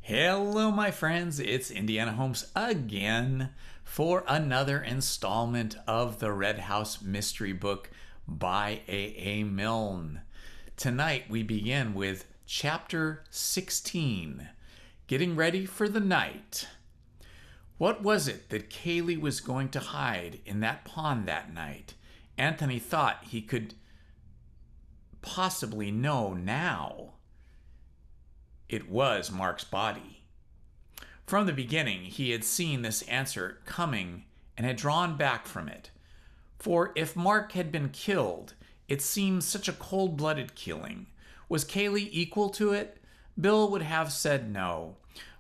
Hello, my friends. It's Indiana Holmes again for another installment of the Red House Mystery Book by A.A. Milne. Tonight we begin with Chapter 16, Getting Ready for the Night. What was it that Kaylee was going to hide in that pond that night? Anthony thought he could possibly know now. It was Mark's body. From the beginning, he had seen this answer coming and had drawn back from it. For if Mark had been killed, it seemed such a cold-blooded killing. Was Kaylee equal to it? Bill would have said no.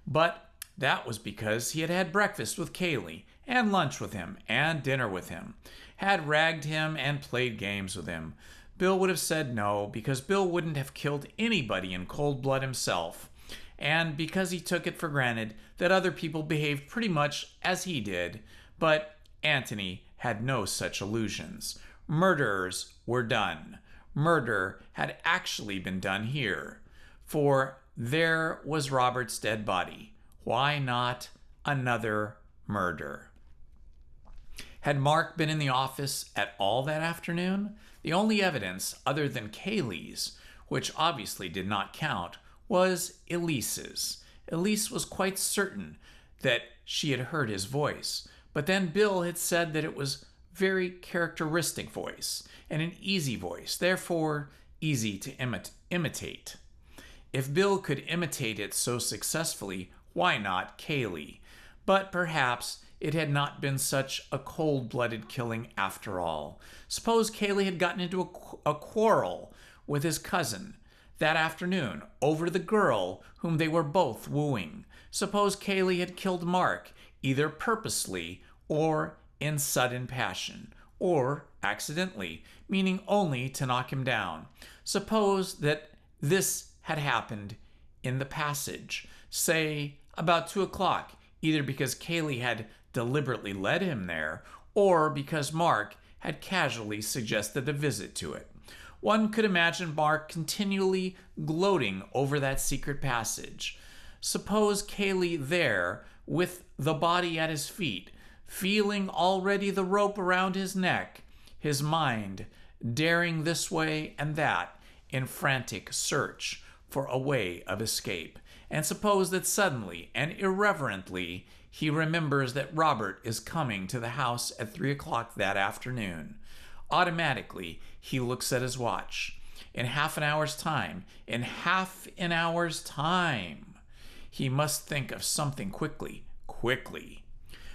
But that was because he had had breakfast with Kaylee, and lunch with him, and dinner with him, had ragged him and played games with him. Bill would have said no, because Bill wouldn't have killed anybody in cold blood himself, and because he took it for granted that other people behaved pretty much as he did. But Anthony had no such illusions. Murderers were done. Murder had actually been done here, for there was Robert's dead body. Why not another murder? Had Mark been in the office at all that afternoon? The only evidence, other than Kaylee's, which obviously did not count, was Elise's. Elise was quite certain that she had heard his voice, but then Bill had said that it was a very characteristic voice, and an easy voice, therefore easy to imitate. If Bill could imitate it so successfully, why not Kaylee? But perhaps it had not been such a cold-blooded killing after all. Suppose Kaylee had gotten into a quarrel with his cousin that afternoon over the girl whom they were both wooing. Suppose Kaylee had killed Mark, either purposely or in sudden passion, or accidentally, meaning only to knock him down. Suppose that this had happened in the passage, say about 2 o'clock, either because Kaylee had deliberately led him there, or because Mark had casually suggested a visit to it. One could imagine Mark continually gloating over that secret passage. Suppose Kaylee there, with the body at his feet, feeling already the rope around his neck, his mind daring this way and that in frantic search for a way of escape. And suppose that suddenly and irreverently he remembers that Robert is coming to the house at 3 o'clock that afternoon. Automatically, he looks at his watch. In half an hour's time, he must think of something quickly.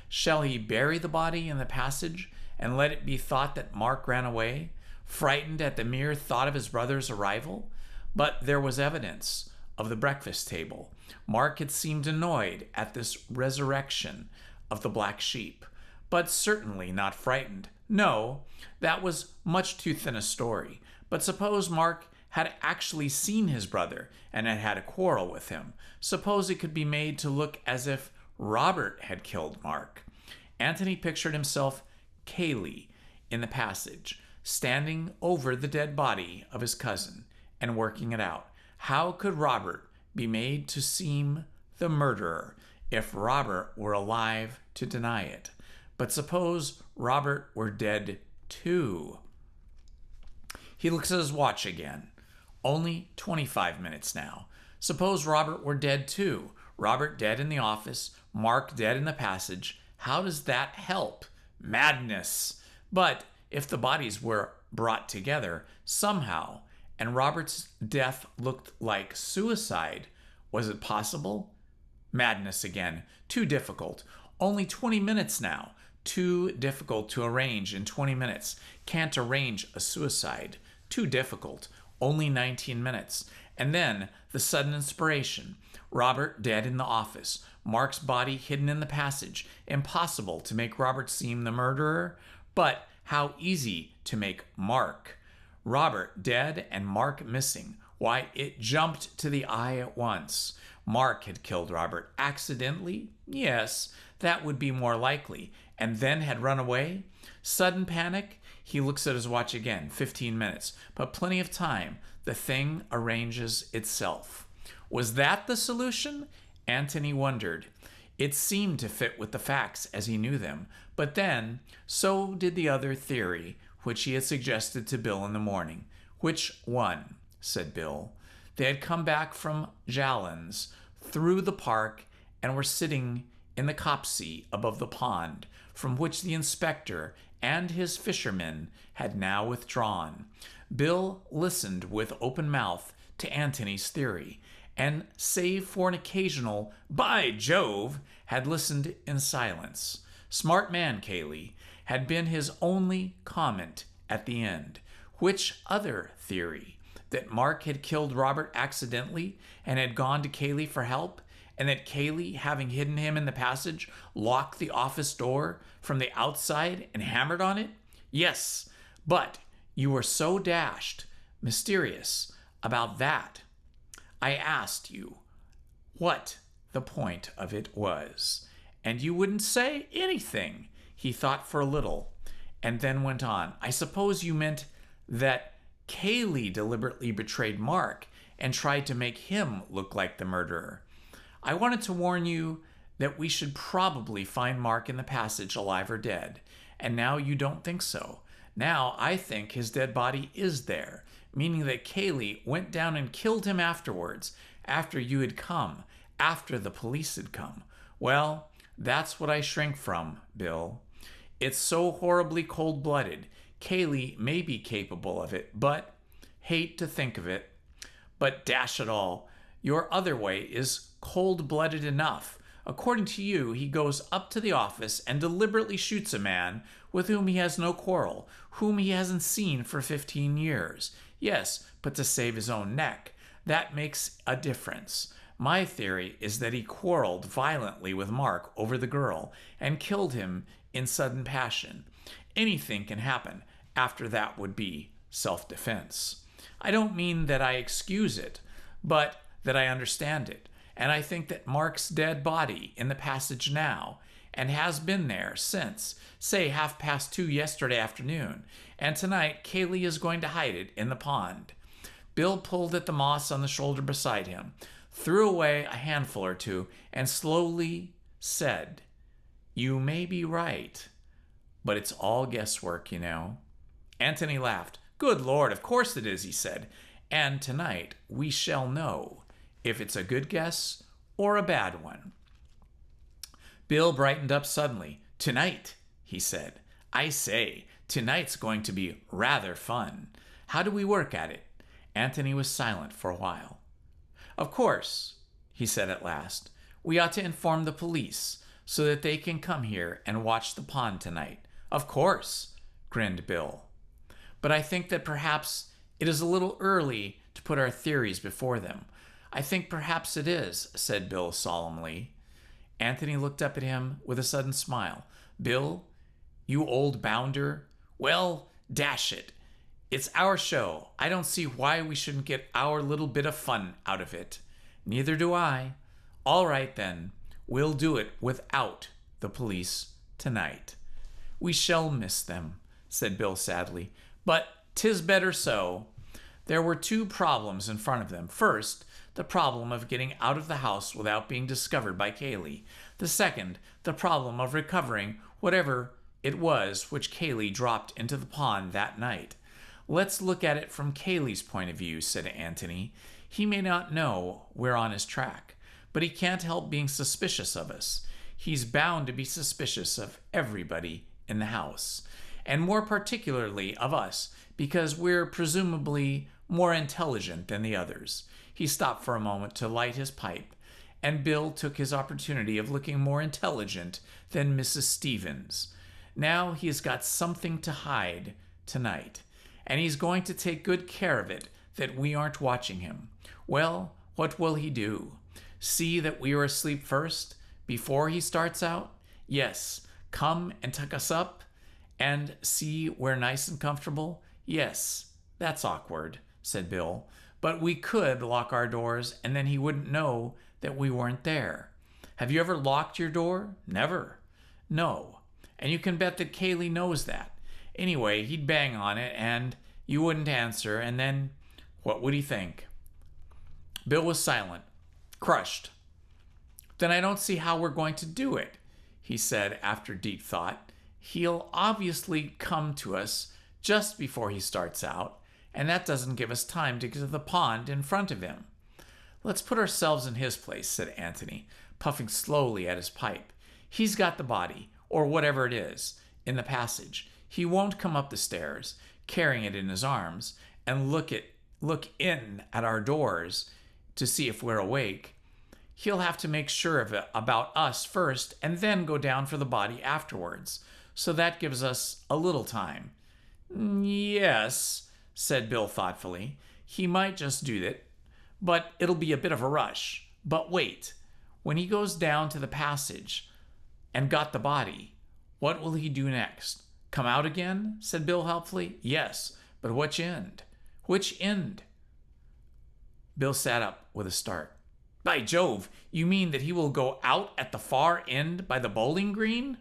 Shall he bury the body in the passage and let it be thought that Mark ran away, frightened at the mere thought of his brother's arrival? But there was evidence of the breakfast table. Mark had seemed annoyed at this resurrection of the black sheep, but certainly not frightened. No, that was much too thin a story. But suppose Mark had actually seen his brother and had had a quarrel with him. Suppose it could be made to look as if Robert had killed Mark. Anthony pictured himself Kaylee in the passage, standing over the dead body of his cousin and working it out. How could Robert be made to seem the murderer if Robert were alive to deny it? But suppose Robert were dead too. He looks at his watch again. Only 25 minutes now. Suppose Robert were dead too. Robert dead in the office, Mark dead in the passage. How does that help? Madness. But if the bodies were brought together somehow, and Robert's death looked like suicide, was it possible? Madness again. Too difficult. Only 20 minutes now. Too difficult to arrange in 20 minutes. Can't arrange a suicide. Too difficult. Only 19 minutes. And then the sudden inspiration. Robert dead in the office. Mark's body hidden in the passage. Impossible to make Robert seem the murderer. But how easy to make Mark. Robert dead and Mark missing. Why, it jumped to the eye at once. Mark had killed Robert accidentally? Yes, that would be more likely. And then had run away? Sudden panic? He looks at his watch again. 15 minutes. But plenty of time. The thing arranges itself. Was that the solution? Antony wondered. It seemed to fit with the facts as he knew them, but then so did the other theory which he had suggested to Bill in the morning. Which one? Said Bill. They had come back from Jallan's through the park and were sitting in the copse above the pond, from which the inspector and his fishermen had now withdrawn. Bill listened with open mouth to Antony's theory, and save for an occasional "By Jove," had listened in silence. Smart man, Cayley, had been his only comment at the end. Which other theory? That Mark had killed Robert accidentally and had gone to Cayley for help, and that Cayley, having hidden him in the passage, locked the office door from the outside and hammered on it? Yes, but you were so dashed mysterious about that. I asked you what the point of it was, and you wouldn't say anything. He thought for a little, and then went on. I suppose you meant that Cayley deliberately betrayed Mark and tried to make him look like the murderer. I wanted to warn you that we should probably find Mark in the passage, alive or dead, and now you don't think so. Now I think his dead body is there, meaning that Cayley went down and killed him afterwards, after you had come, after the police had come. Well, that's what I shrink from, Bill. It's so horribly cold-blooded. Cayley may be capable of it, but hate to think of it. But dash it all, your other way is cold-blooded enough. According to you, he goes up to the office and deliberately shoots a man with whom he has no quarrel, whom he hasn't seen for 15 years. Yes, but to save his own neck. That makes a difference. My theory is that he quarreled violently with Mark over the girl and killed him in sudden passion. Anything can happen after that would be self-defense. I don't mean that I excuse it, but that I understand it. And I think that Mark's dead body in the passage now, and has been there since, say, 2:30 yesterday afternoon, and tonight Cayley is going to hide it in the pond. Bill pulled at the moss on the shoulder beside him, threw away a handful or two, and slowly said, You may be right, but it's all guesswork, you know. Antony laughed. Good Lord, of course it is, he said. And tonight we shall know if it's a good guess or a bad one. Bill brightened up suddenly. Tonight, he said. I say, tonight's going to be rather fun. How do we work at it? Antony was silent for a while. Of course, he said at last, we ought to inform the police so that they can come here and watch the pond tonight. Of course, grinned Bill. But I think that perhaps it is a little early to put our theories before them. I think perhaps it is, said Bill solemnly. Antony looked up at him with a sudden smile. Bill, you old bounder. Well, dash it. It's our show. I don't see why we shouldn't get our little bit of fun out of it. Neither do I. All right, then. We'll do it without the police tonight. We shall miss them, said Bill sadly. But 'tis better so. There were two problems in front of them. First, the problem of getting out of the house without being discovered by Cayley. The second, the problem of recovering whatever it was which Cayley dropped into the pond that night. Let's look at it from Cayley's point of view, said Antony. He may not know we're on his track, but he can't help being suspicious of us. He's bound to be suspicious of everybody in the house, and more particularly of us, because we're presumably more intelligent than the others. He stopped for a moment to light his pipe, and Bill took his opportunity of looking more intelligent than Mrs. Stevens. Now he has got something to hide tonight, and he's going to take good care of it that we aren't watching him. Well, what will he do? See that we are asleep first, before he starts out? Yes, come and tuck us up, and see we're nice and comfortable? Yes, that's awkward, said Bill. But we could lock our doors, and then he wouldn't know that we weren't there. Have you ever locked your door? Never. No. And you can bet that Cayley knows that. Anyway, he'd bang on it, and you wouldn't answer, and then what would he think? Bill was silent, crushed. Then I don't see how we're going to do it, he said after deep thought. He'll obviously come to us just before he starts out, and that doesn't give us time to get to the pond in front of him. Let's put ourselves in his place, said Anthony, puffing slowly at his pipe. He's got the body, or whatever it is, in the passage. He won't come up the stairs, carrying it in his arms, and look in at our doors to see if we're awake. He'll have to make sure of it about us first and then go down for the body afterwards. So that gives us a little time. Yes, said Bill thoughtfully. He might just do that, but it'll be a bit of a rush. But wait, when he goes down to the passage and got the body, what will he do next? Come out again? Said Bill helpfully. Yes, but which end? Which end? Bill sat up with a start. By Jove, you mean that he will go out at the far end by the bowling green?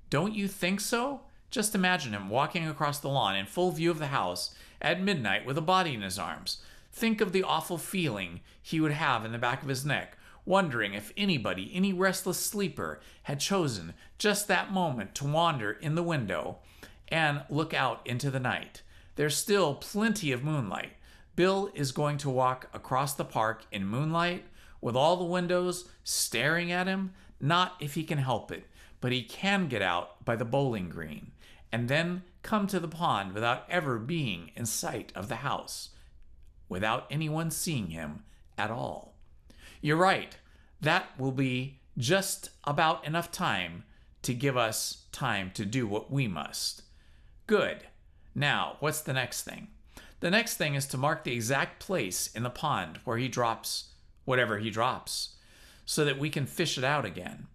Don't you think so? Just imagine him walking across the lawn in full view of the house at midnight with a body in his arms. Think of the awful feeling he would have in the back of his neck, wondering if anybody, any restless sleeper, had chosen just that moment to wander in the window and look out into the night. There's still plenty of moonlight. Bill is going to walk across the park in moonlight with all the windows staring at him, not if he can help it, but he can get out by the bowling green and then come to the pond without ever being in sight of the house, without anyone seeing him at all. You're right. That will be just about enough time to give us time to do what we must. Good. Now, what's the next thing? The next thing is to mark the exact place in the pond where he drops whatever he drops, so that we can fish it out again.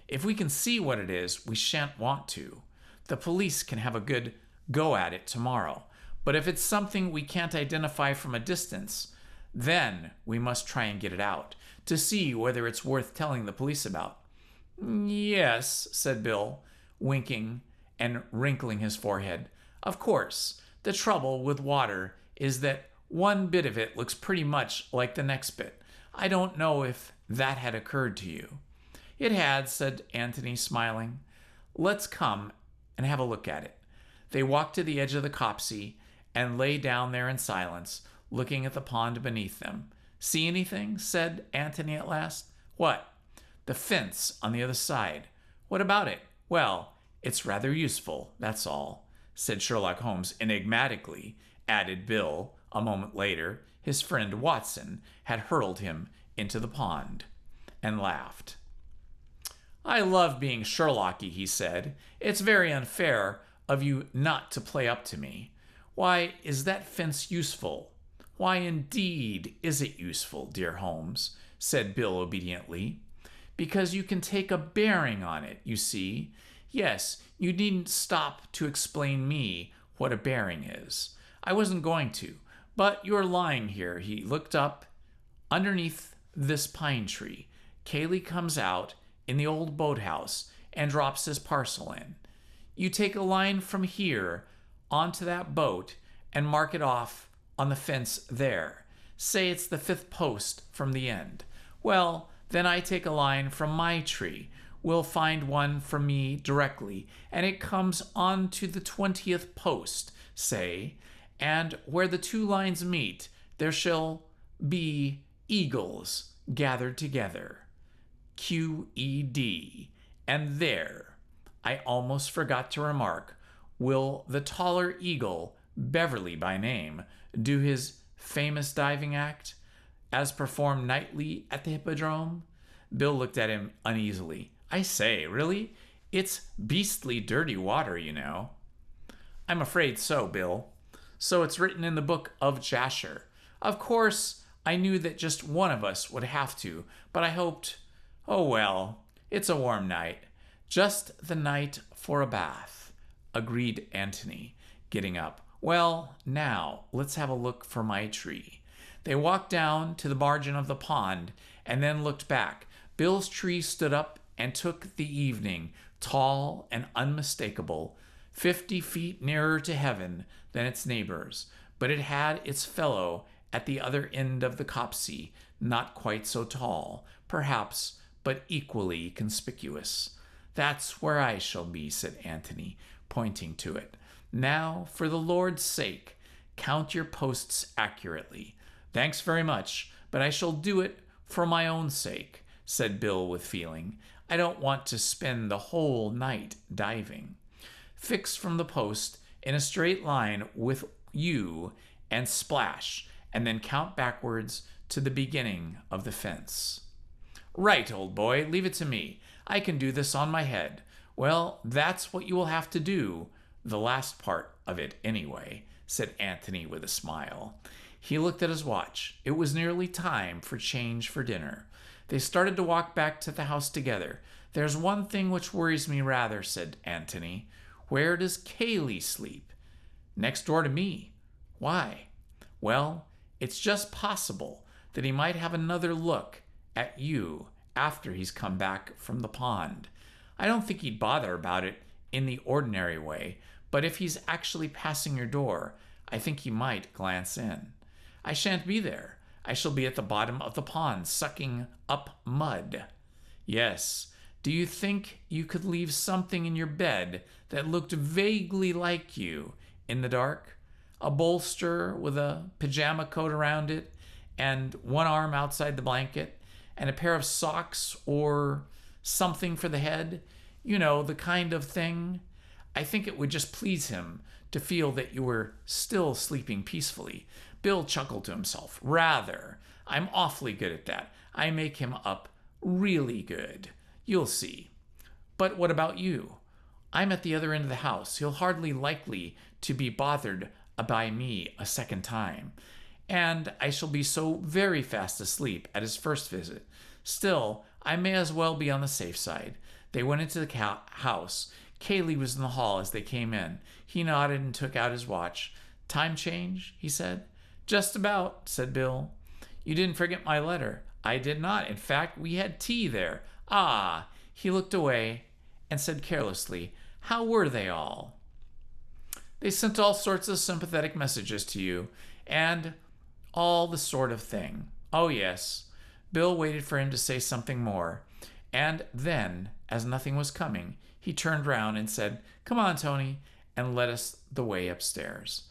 If we can see what it is, we shan't want to. The police can have a good go at it tomorrow. But if it's something we can't identify from a distance, then we must try and get it out, to see whether it's worth telling the police about. Yes, said Bill, winking and wrinkling his forehead. Of course, the trouble with water is that one bit of it looks pretty much like the next bit. I don't know if that had occurred to you. It had, said Anthony, smiling. Let's come and have a look at it. They walked to the edge of the copse and lay down there in silence, looking at the pond beneath them. See anything? Said Anthony at last. What? The fence on the other side. What about it? Well, it's rather useful, that's all, said Sherlock Holmes enigmatically, added Bill. A moment later, his friend Watson had hurled him into the pond and laughed. I love being Sherlocky, he said. It's very unfair of you not to play up to me. Why is that fence useful? Why indeed is it useful, dear Holmes, said Bill obediently. Because you can take a bearing on it, you see. Yes, you needn't stop to explain me what a bearing is. I wasn't going to, but you're lying here. He looked up underneath this pine tree. Cayley comes out in the old boathouse and drops his parcel in. You take a line from here onto that boat and mark it off on the fence there. Say it's the 5th post from the end. Well, then I take a line from my tree. We'll find one from me directly, and it comes on to the 20th post, say, and where the two lines meet, there shall be eagles gathered together. QED. And there, I almost forgot to remark, will the taller eagle, Beverly by name, do his famous diving act, as performed nightly at the Hippodrome? Bill looked at him uneasily. I say, really? It's beastly dirty water, you know. I'm afraid so, Bill. So it's written in the book of Jasher. Of course, I knew that just one of us would have to, but I hoped, oh well, it's a warm night. Just the night for a bath, agreed Anthony, getting up. Well, now, let's have a look for my tree. They walked down to the margin of the pond and then looked back. Bill's tree stood up and took the evening, tall and unmistakable, 50 feet nearer to heaven than its neighbors, but it had its fellow at the other end of the copse, not quite so tall, perhaps, but equally conspicuous. That's where I shall be, said Antony, pointing to it. Now, for the Lord's sake, count your posts accurately. Thanks very much, but I shall do it for my own sake, said Bill with feeling. I don't want to spend the whole night diving. Fix from the post in a straight line with you and splash, and then count backwards to the beginning of the fence. Right, old boy, leave it to me. I can do this on my head. Well, that's what you will have to do, the last part of it anyway, said Antony with a smile. He looked at his watch. It was nearly time for change for dinner. They started to walk back to the house together. There's one thing which worries me rather, said Antony. Where does Kaylee sleep? Next door to me. Why? Well, it's just possible that he might have another look at you after he's come back from the pond. I don't think he'd bother about it in the ordinary way, but if he's actually passing your door, I think he might glance in. I shan't be there. I shall be at the bottom of the pond, sucking up mud. Yes. Do you think you could leave something in your bed that looked vaguely like you in the dark? A bolster with a pajama coat around it, and one arm outside the blanket, and a pair of socks or something for the head? You know, the kind of thing. I think it would just please him to feel that you were still sleeping peacefully. Bill chuckled to himself. Rather. I'm awfully good at that. I make him up really good. You'll see. But what about you? I'm at the other end of the house. He'll hardly likely to be bothered by me a second time. And I shall be so very fast asleep at his first visit. Still, I may as well be on the safe side. They went into the house. Kaylee was in the hall as they came in. He nodded and took out his watch. Time change, he said. Just about, said Bill. You didn't forget my letter. I did not. In fact, we had tea there. Ah, he looked away and said carelessly, how were they all? They sent all sorts of sympathetic messages to you, and all the sort of thing. Oh, yes. Bill waited for him to say something more, and then, as nothing was coming, he turned round and said, Come on, Tony, and led us the way upstairs.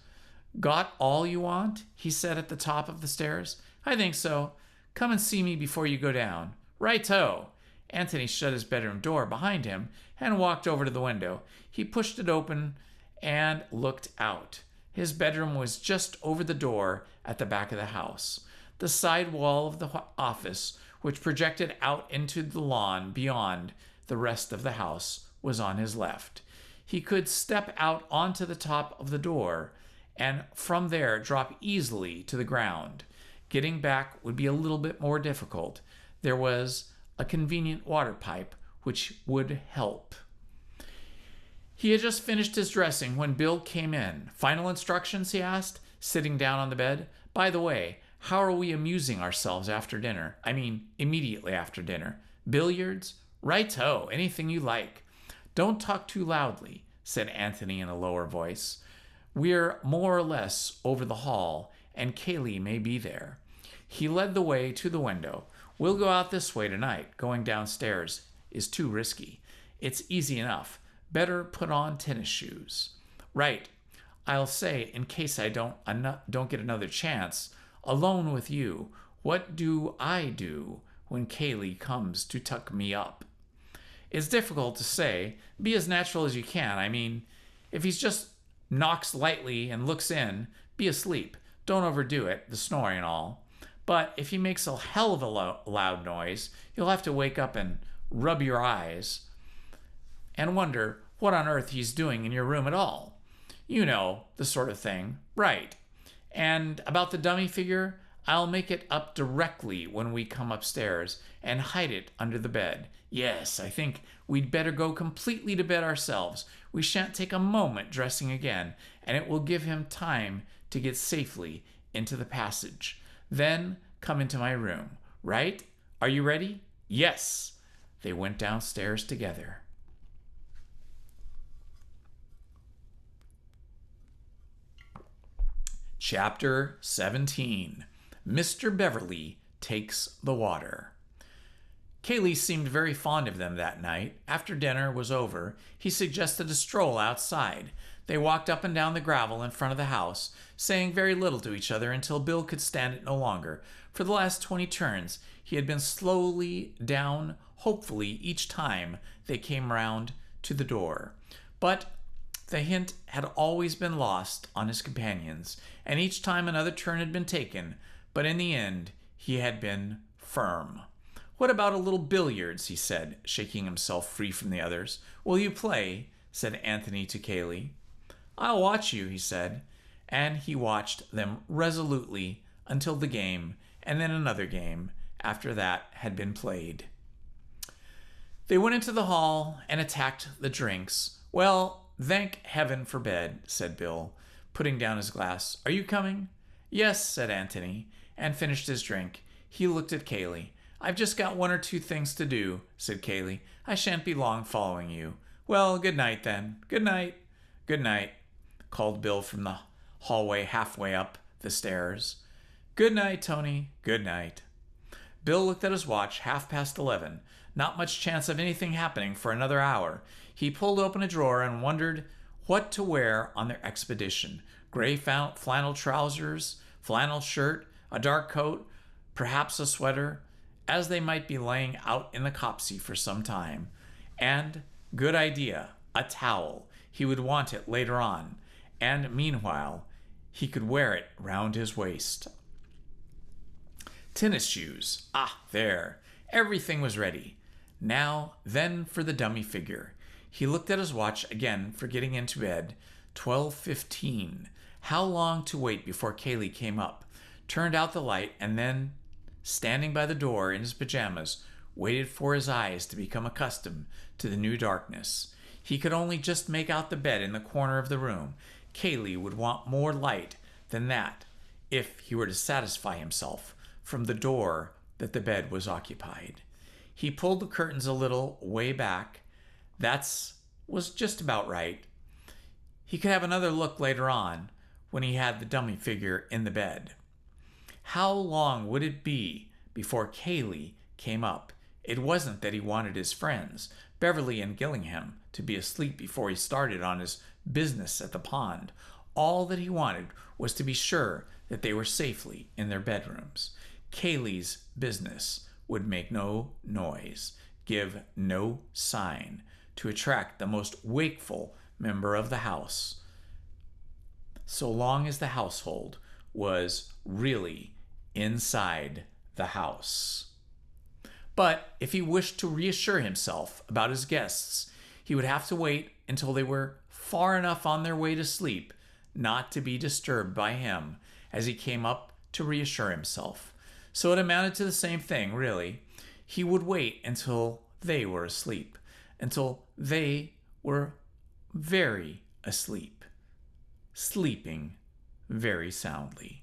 Got all you want? He said at the top of the stairs. I think so. Come and see me before you go down. Right-o. Antony shut his bedroom door behind him and walked over to the window. He pushed it open and looked out. His bedroom was just over the door at the back of the house. The side wall of the office, which projected out into the lawn beyond the rest of the house, was on his left. He could step out onto the top of the door and from there drop easily to the ground. Getting back would be a little bit more difficult. There was a convenient water pipe which would help. He had just finished his dressing when Bill came in. Final instructions, he asked, sitting down on the bed. By the way, how are we amusing ourselves after dinner? I mean, immediately after dinner. Billiards? Right-o, anything you like. Don't talk too loudly, said Antony in a lower voice. We're more or less over the hall, and Kaylee may be there. He led the way to the window. We'll go out this way tonight. Going downstairs is too risky. It's easy enough. Better put on tennis shoes. Right. I'll say, in case I don't get another chance, alone with you, what do I do when Kaylee comes to tuck me up? It's difficult to say. Be as natural as you can. I mean, if he's just knocks lightly and looks in, be asleep. Don't overdo it, the snoring and all. But if he makes a hell of a loud noise, you'll have to wake up and rub your eyes and wonder what on earth he's doing in your room at all. You know, the sort of thing. Right. And about the dummy figure, I'll make it up directly when we come upstairs and hide it under the bed. Yes, I think we'd better go completely to bed ourselves. We shan't take a moment dressing again, and it will give him time to get safely into the passage. Then come into my room. Right? Are you ready? Yes. They went downstairs together. Chapter 17. Mr. Beverly Takes the Water. Kaylee seemed very fond of them that night. After dinner was over, he suggested a stroll outside. They walked up and down the gravel in front of the house, saying very little to each other until Bill could stand it no longer. For the last 20 turns, he had been slowly down, hopefully each time they came round to the door. But the hint had always been lost on his companions, and each time another turn had been taken, but in the end he had been firm. "What about a little billiards?" he said, shaking himself free from the others. "Will you play?" said Anthony to Kaylee. "I'll watch you," he said, and he watched them resolutely until the game, and then another game, after that had been played. They went into the hall and attacked the drinks. "Well, thank heaven for bed," said Bill, putting down his glass. "Are you coming?" "Yes," said Anthony, and finished his drink. He looked at Kaylee. "I've just got 1 or 2 things to do," said Kaylee. "I shan't be long following you." "Well, good night, then." "Good night." "Good night," called Bill from the hallway halfway up the stairs. "Good night, Tony." "Good night." Bill looked at his watch, 11:30. Not much chance of anything happening for another hour. He pulled open a drawer and wondered what to wear on their expedition. Gray flannel trousers, flannel shirt, a dark coat, perhaps a sweater, as they might be laying out in the Copsey for some time. And, good idea, a towel. He would want it later on, and meanwhile he could wear it round his waist. Tennis shoes. Ah, there. Everything was ready. Now, then for the dummy figure. He looked at his watch again for getting into bed. 12:15. How long to wait before Kaylee came up, turned out the light, and then, standing by the door in his pajamas, waited for his eyes to become accustomed to the new darkness. He could only just make out the bed in the corner of the room. Kaylee would want more light than that if he were to satisfy himself from the door that the bed was occupied. He pulled the curtains a little way back. That was just about right. He could have another look later on when he had the dummy figure in the bed. How long would it be before Kaylee came up? It wasn't that he wanted his friends, Beverly and Gillingham, to be asleep before he started on his business at the pond. All that he wanted was to be sure that they were safely in their bedrooms. Kaylee's business would make no noise, give no sign, to attract the most wakeful member of the house, so long as the household was really inside the house. But if he wished to reassure himself about his guests, he would have to wait until they were far enough on their way to sleep not to be disturbed by him as he came up to reassure himself. So it amounted to the same thing, really. He would wait until they were asleep, until they were very asleep, sleeping very soundly.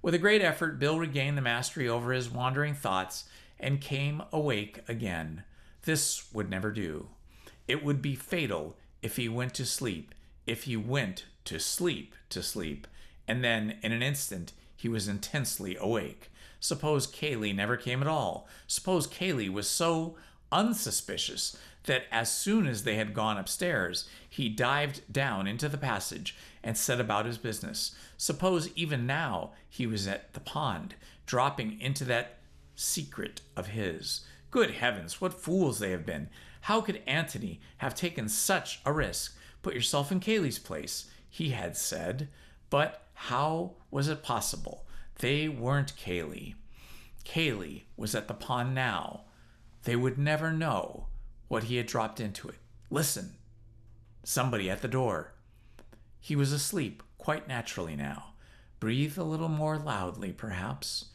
With a great effort, Bill regained the mastery over his wandering thoughts and came awake again. This would never do. It would be fatal if he went to sleep, to sleep, and then in an instant he was intensely awake. Suppose Kaylee never came at all. Suppose Kaylee was so unsuspicious that as soon as they had gone upstairs, he dived down into the passage and set about his business. Suppose even now he was at the pond, dropping into that secret of his. Good heavens, what fools they have been. How could Anthony have taken such a risk? Put yourself in Kaylee's place, he had said. But how was it possible? They weren't Kaylee. Kaylee was at the pond now. They would never know what he had dropped into it. Listen. Somebody at the door. He was asleep quite naturally now. Breathe a little more loudly, perhaps.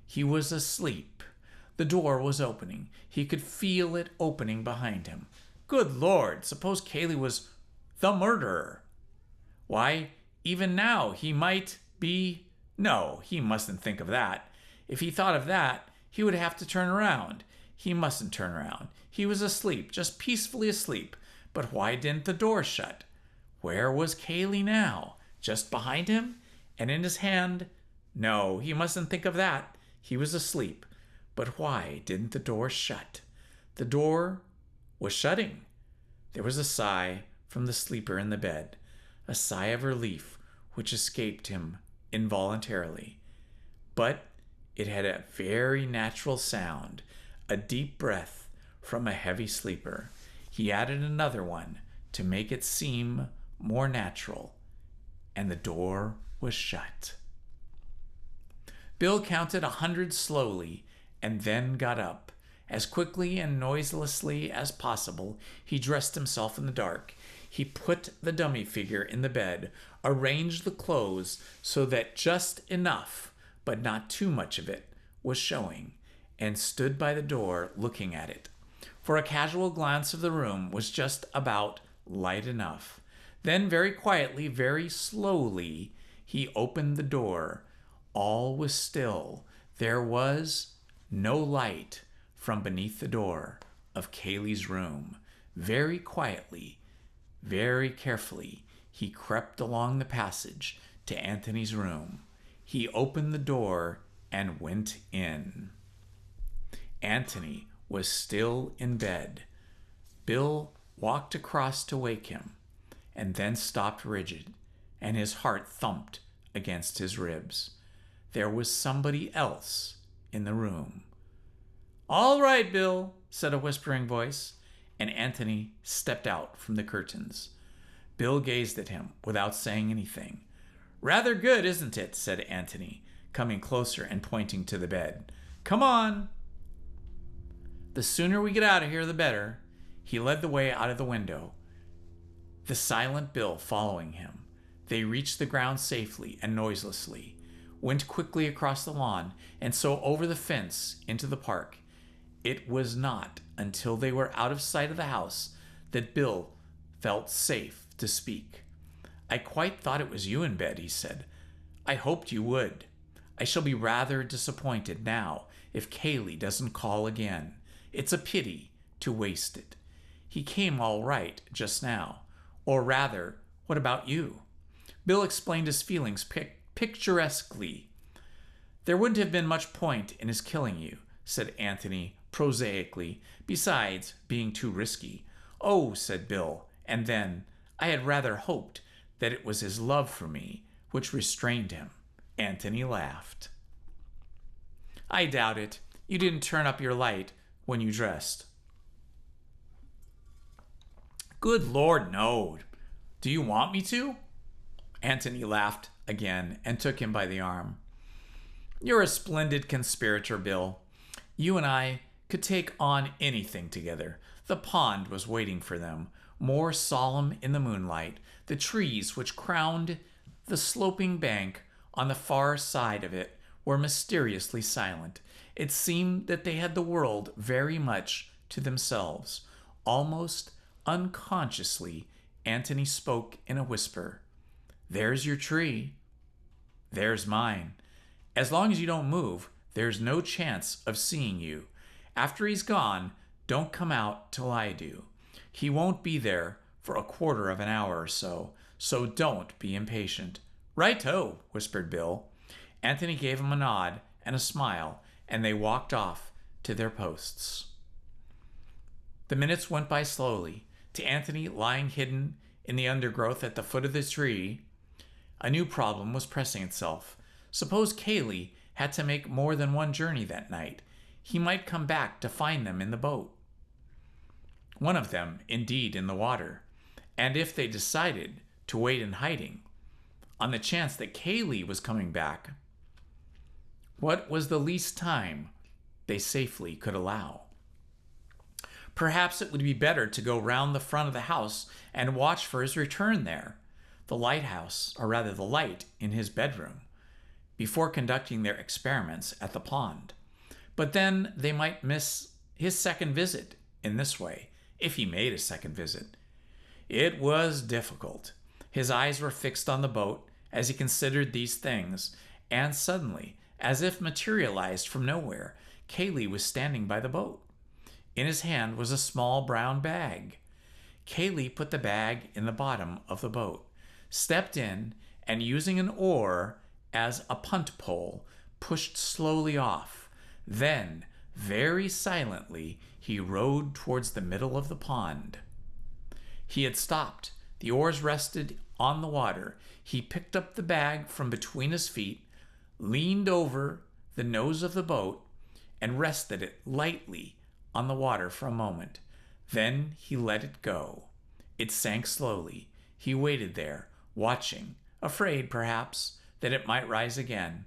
He was asleep. The door was opening. He could feel it opening behind him. Good Lord, suppose Kaylee was the murderer. Why, even now he might be... No, he mustn't think of that. If he thought of that, he would have to turn around. He mustn't turn around. He was asleep, just peacefully asleep. But why didn't the door shut? Where was Kaylee now? Just behind him? And in his hand, No, he mustn't think of that. He was asleep. But why didn't the door shut? The door was shutting. There was a sigh from the sleeper in the bed, a sigh of relief which escaped him involuntarily. But it had a very natural sound, a deep breath from a heavy sleeper. He added another one to make it seem more natural, and the door was shut. Bill counted 100 slowly and then got up. As quickly and noiselessly as possible, he dressed himself in the dark. He put the dummy figure in the bed, arranged the clothes so that just enough, but not too much of it, was showing, and stood by the door looking at it. For a casual glance of the room was just about light enough. Then very quietly, very slowly, he opened the door. All was still. There was no light from beneath the door of Kaylee's room. Very quietly, very carefully, he crept along the passage to Anthony's room. He opened the door and went in. Anthony was still in bed. Bill walked across to wake him, and then stopped rigid, and his heart thumped against his ribs. There was somebody else in the room. "All right, Bill," said a whispering voice, and Anthony stepped out from the curtains. Bill gazed at him without saying anything. "Rather good, isn't it?" said Anthony, coming closer and pointing to the bed. "Come on." "The sooner we get out of here, the better." He led the way out of the window, the silent Bill following him. They reached the ground safely and noiselessly, went quickly across the lawn, and so over the fence into the park. It was not until they were out of sight of the house that Bill felt safe to speak. "I quite thought it was you in bed," he said. "I hoped you would. I shall be rather disappointed now if Kaylee doesn't call again. It's a pity to waste it. He came all right just now. Or rather, what about you?" Bill explained his feelings picturesquely. "There wouldn't have been much point in his killing you," said Anthony prosaically, "besides being too risky." "Oh," said Bill, and then, "I had rather hoped that it was his love for me which restrained him." Anthony laughed. "I doubt it. You didn't turn up your light when you dressed." "Good Lord, no. Do you want me to?" Anthony laughed again and took him by the arm. "You're a splendid conspirator, Bill. You and I could take on anything together." The pond was waiting for them, more solemn in the moonlight. The trees which crowned the sloping bank on the far side of it were mysteriously silent. It seemed that they had the world very much to themselves. Almost unconsciously, Anthony spoke in a whisper. "There's your tree. There's mine. As long as you don't move, there's no chance of seeing you. After he's gone, don't come out till I do. He won't be there for a quarter of an hour or so don't be impatient." "Right-o," whispered Bill. Anthony gave him a nod and a smile, and they walked off to their posts. The minutes went by slowly. To Anthony, lying hidden in the undergrowth at the foot of the tree, a new problem was pressing itself. Suppose Kaylee had to make more than one journey that night. He might come back to find them in the boat. One of them, indeed, in the water. And if they decided to wait in hiding, on the chance that Kaylee was coming back, what was the least time they safely could allow? Perhaps it would be better to go round the front of the house and watch for his return there, the lighthouse, or rather the light in his bedroom, before conducting their experiments at the pond. But then they might miss his second visit in this way, if he made a second visit. It was difficult. His eyes were fixed on the boat as he considered these things, and suddenly, as if materialized from nowhere, Kaylee was standing by the boat. In his hand was a small brown bag. Kaylee put the bag in the bottom of the boat, stepped in, and using an oar as a punt pole pushed slowly off. Then, very silently, he rowed towards the middle of the pond. He had stopped. The oars rested on the water. He picked up the bag from between his feet, leaned over the nose of the boat, and rested it lightly on the water for a moment. Then he let it go. It sank slowly. He waited there, watching, afraid, perhaps, that it might rise again.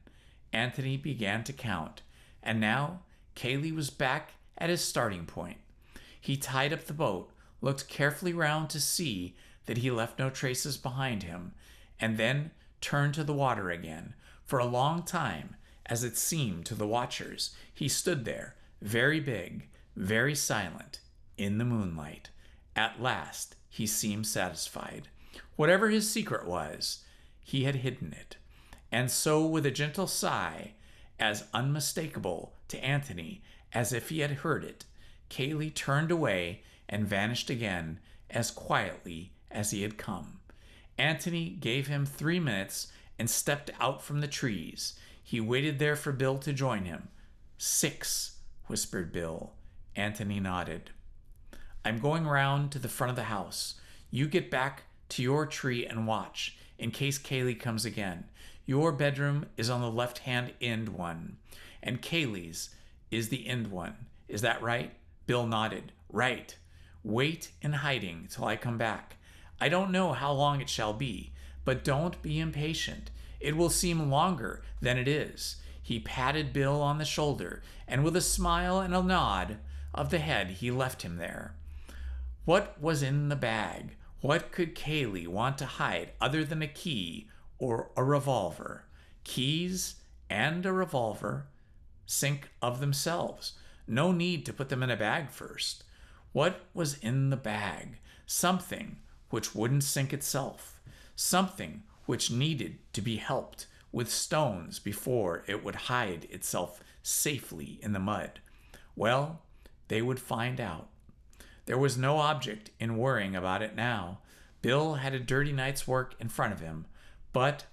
Anthony began to count, and now Cayley was back at his starting point. He tied up the boat, looked carefully round to see that he left no traces behind him, and then turned to the water again. For a long time, as it seemed to the watchers, he stood there, very big, very silent, in the moonlight. At last, he seemed satisfied. Whatever his secret was, he had hidden it. And so, with a gentle sigh, as unmistakable to Anthony as if he had heard it, Cayley turned away and vanished again as quietly as he had come. Anthony gave him 3 minutes and stepped out from the trees. He waited there for Bill to join him. 6, whispered Bill. Anthony nodded. I'm going round to the front of the house. You get back to your tree and watch, in case Cayley comes again. Your bedroom is on the left-hand end one, and Cayley's is the end one. Is that right? Bill nodded. Right. Wait in hiding till I come back. I don't know how long it shall be, but don't be impatient. It will seem longer than it is. He patted Bill on the shoulder, and with a smile and a nod of the head, he left him there. What was in the bag? What could Cayley want to hide other than a key or a revolver? Keys and a revolver sink of themselves. No need to put them in a bag first. What was in the bag? Something which wouldn't sink itself. Something which needed to be helped with stones before it would hide itself safely in the mud. Well, they would find out. There was no object in worrying about it now. Bill had a dirty night's work in front of him, but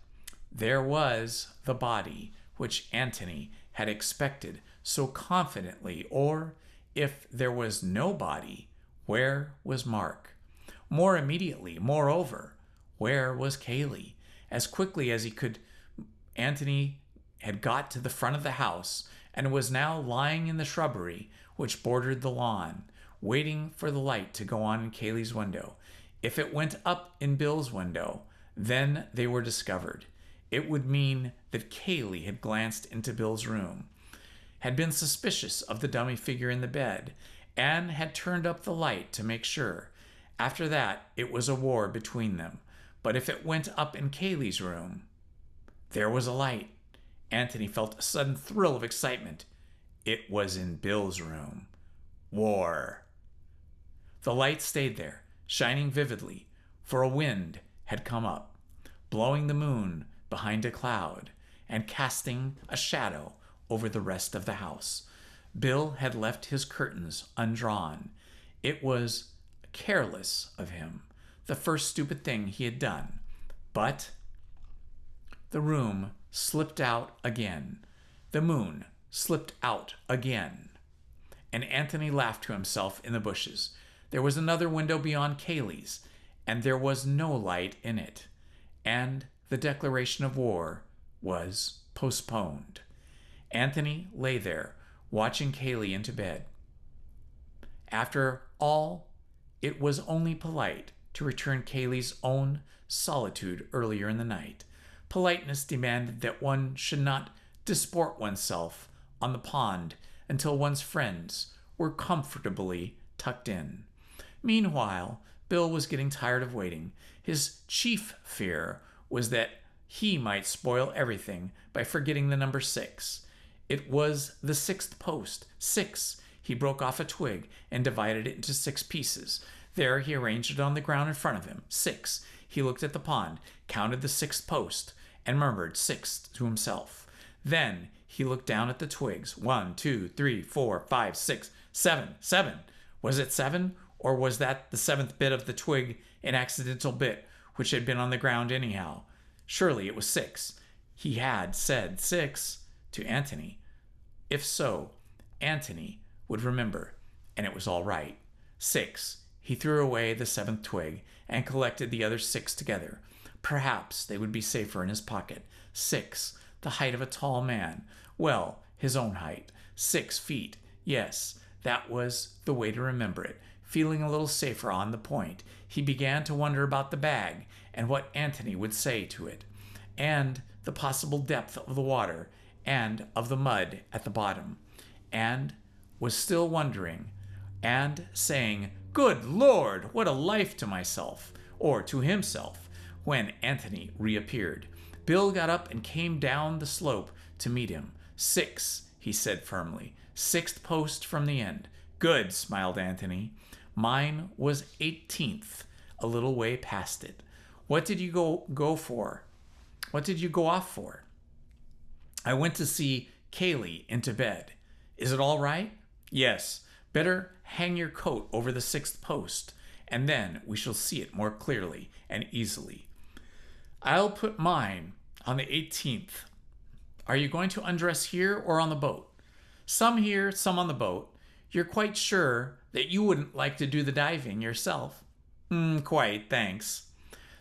there was the body which Anthony had expected so confidently, or if there was no body, where was Mark? More immediately, moreover, where was Cayley? As quickly as he could, Anthony had got to the front of the house and was now lying in the shrubbery which bordered the lawn, waiting for the light to go on in Cayley's window. If it went up in Bill's window, then they were discovered. It would mean that Cayley had glanced into Bill's room, had been suspicious of the dummy figure in the bed, and had turned up the light to make sure. After that, it was a war between them. But if it went up in Cayley's room, there was a light. Anthony felt a sudden thrill of excitement. It was in Bill's room. War. The light stayed there, shining vividly, for a wind had come up, blowing the moon behind a cloud and casting a shadow over the rest of the house. Bill had left his curtains undrawn. It was careless of him, the first stupid thing he had done. But the room slipped out again. The moon slipped out again. And Anthony laughed to himself in the bushes. There was another window beyond Cayley's, and there was no light in it. And the declaration of war was postponed. Anthony lay there, watching Cayley into bed. After all, it was only polite to return Cayley's own solitude earlier in the night. Politeness demanded that one should not disport oneself on the pond until one's friends were comfortably tucked in. Meanwhile, Bill was getting tired of waiting. His chief fear was that he might spoil everything by forgetting the number 6. It was the 6th post. 6. He broke off a twig and divided it into 6 pieces. There he arranged it on the ground in front of him. 6. He looked at the pond, counted the 6th post, and murmured 6 to himself. Then he looked down at the twigs. 1, 2, 3, 4, 5, 6, 7. 7. Was it 7? Or was that the 7th bit of the twig an accidental bit which had been on the ground anyhow? Surely it was 6. He had said 6 to Antony. If so, Antony would remember, and it was all right. 6. He threw away the 7th twig and collected the other 6 together. Perhaps they would be safer in his pocket. 6. The height of a tall man. Well, his own height. 6 feet. Yes, that was the way to remember it. Feeling a little safer on the point, he began to wonder about the bag and what Antony would say to it, and the possible depth of the water and of the mud at the bottom, and was still wondering and saying, "Good Lord, what a life to myself," or to himself, when Antony reappeared. Bill got up and came down the slope to meet him. 6, he said firmly. 6th post from the end. Good, smiled Antony. Mine was 18th, a little way past it. What did you go for? What did you go off for? I went to see Kaylee into bed. Is it all right? Yes. Better hang your coat over the 6th post, and then we shall see it more clearly and easily. I'll put mine on the 18th. Are you going to undress here or on the boat? Some here, some on the boat. You're quite sure that you wouldn't like to do the diving yourself? Quite, thanks.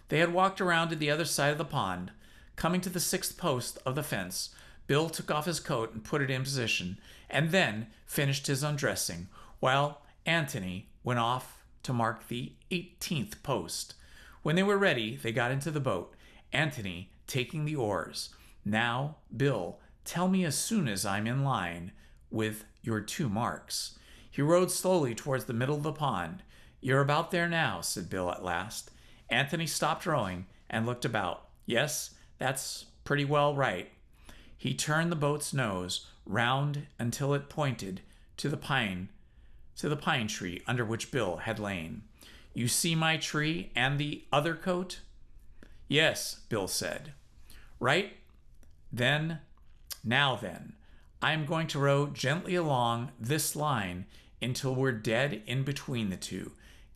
They had walked around to the other side of the pond. Coming to the 6th post of the fence, Bill took off his coat and put it in position, and then finished his undressing, while Antony went off to mark the 18th post. When they were ready, they got into the boat, Antony taking the oars. Now, Bill, tell me as soon as I'm in line with your 2 marks. He rowed slowly towards the middle of the pond. You're about there now, said Bill at last. Antony stopped rowing and looked about. Yes, that's pretty well right. He turned the boat's nose round until it pointed to the pine tree under which Bill had lain. You see my tree and the other coat? Yes, Bill said. Right? Now then, I'm going to row gently along this line until we're dead in between the two.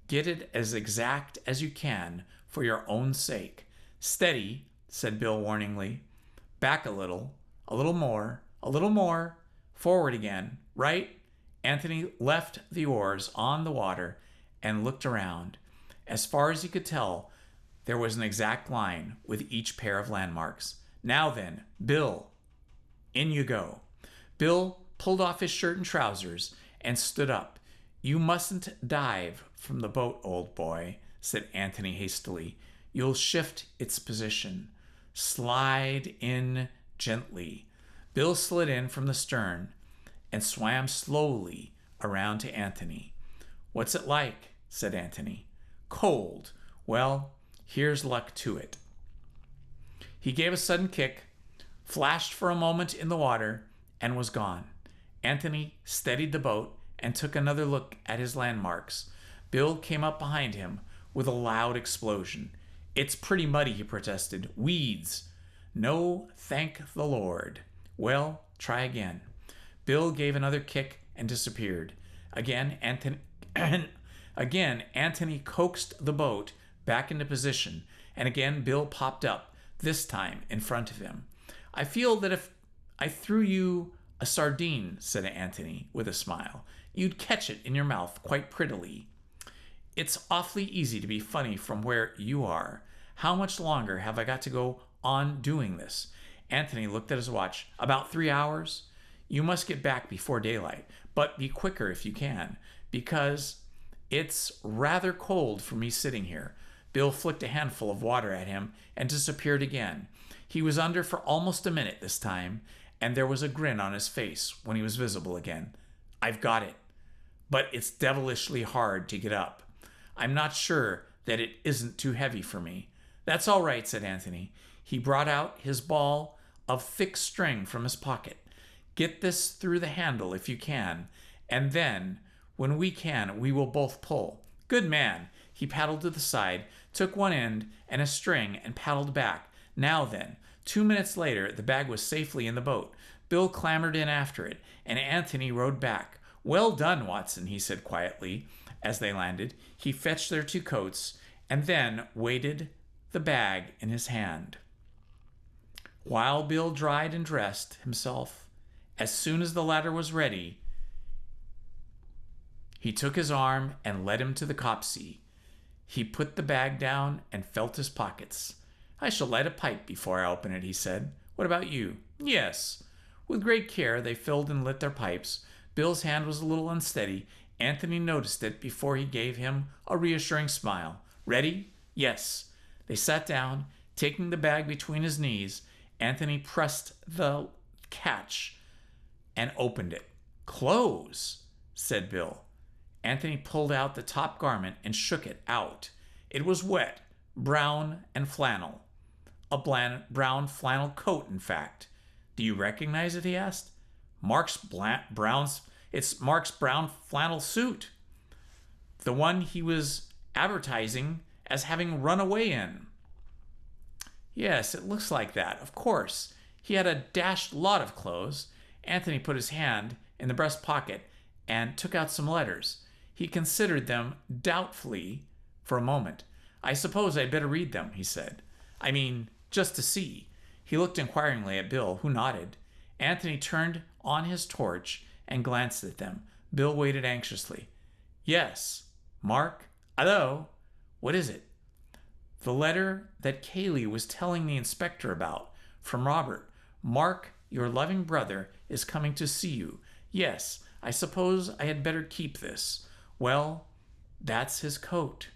Get it as exact as you can for your own sake. Steady, said Bill warningly. Back a little more, forward again, right? Antony left the oars on the water and looked around. As far as he could tell, there was an exact line with each pair of landmarks. Now then, Bill, in you go. Bill pulled off his shirt and trousers and stood up. You mustn't dive from the boat, old boy, said Antony hastily. You'll shift its position. Slide in gently. Bill slid in from the stern and swam slowly around to Antony. What's it like? Said Antony. Cold. Well, here's luck to it. He gave a sudden kick, flashed for a moment in the water, and was gone. Antony steadied the boat and took another look at his landmarks. Bill came up behind him with a loud explosion. It's pretty muddy, he protested. Weeds. No, thank the Lord. Well, try again. Bill gave another kick and disappeared. Again, Antony coaxed the boat back into position, and again Bill popped up, this time in front of him. I feel that if I threw you a sardine, said Antony with a smile, you'd catch it in your mouth quite prettily. It's awfully easy to be funny from where you are. How much longer have I got to go on doing this? Antony looked at his watch. About 3 hours? You must get back before daylight, but be quicker if you can, because it's rather cold for me sitting here. Bill flicked a handful of water at him and disappeared again. He was under for almost a minute this time, and there was a grin on his face when he was visible again. I've got it, but it's devilishly hard to get up. I'm not sure that it isn't too heavy for me. That's all right, said Antony. He brought out his ball of thick string from his pocket. Get this through the handle if you can, and then, when we can, we will both pull. Good man. He paddled to the side, took one end and a string, and paddled back. Now then, 2 minutes later, the bag was safely in the boat. Bill clambered in after it, and Antony rowed back. Well done, Watson, he said quietly. As they landed, he fetched their 2 coats, and then weighted the bag in his hand. While Bill dried and dressed himself, as soon as the ladder was ready, he took his arm and led him to the copsey. He put the bag down and felt his pockets. "I shall light a pipe before I open it," he said. "What about you?" "Yes." With great care, they filled and lit their pipes. Bill's hand was a little unsteady. Anthony noticed it before he gave him a reassuring smile. "Ready?" "Yes." They sat down. Taking the bag between his knees, Anthony pressed the catch and opened it. "Clothes," said Bill. Anthony pulled out the top garment and shook it out. It was wet, brown and flannel. A brown flannel coat, in fact. "Do you recognize it?" he asked. It's Mark's brown flannel suit. The one he was advertising as having run away in. "Yes, it looks like that, of course. He had a dashed lot of clothes." Anthony put his hand in the breast pocket and took out some letters. He considered them doubtfully for a moment. "I suppose I'd better read them," he said. "I mean, just to see." He looked inquiringly at Bill, who nodded. Anthony turned on his torch and glanced at them. Bill waited anxiously. "Yes, Mark? Hello? What is it?" "The letter that Kaylee was telling the inspector about, from Robert. Mark, your loving brother, is coming to see you. Yes, I suppose I had better keep this. Well, that's his coat.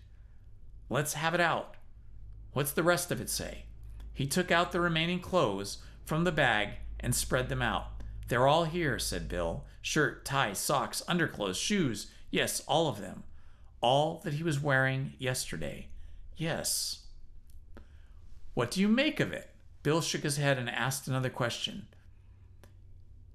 Let's have it out. What's the rest of it say?" He took out the remaining clothes from the bag and spread them out. "They're all here," said Bill. "Shirt, tie, socks, underclothes, shoes. Yes, all of them. All that he was wearing yesterday. Yes." "What do you make of it?" Bill shook his head and asked another question.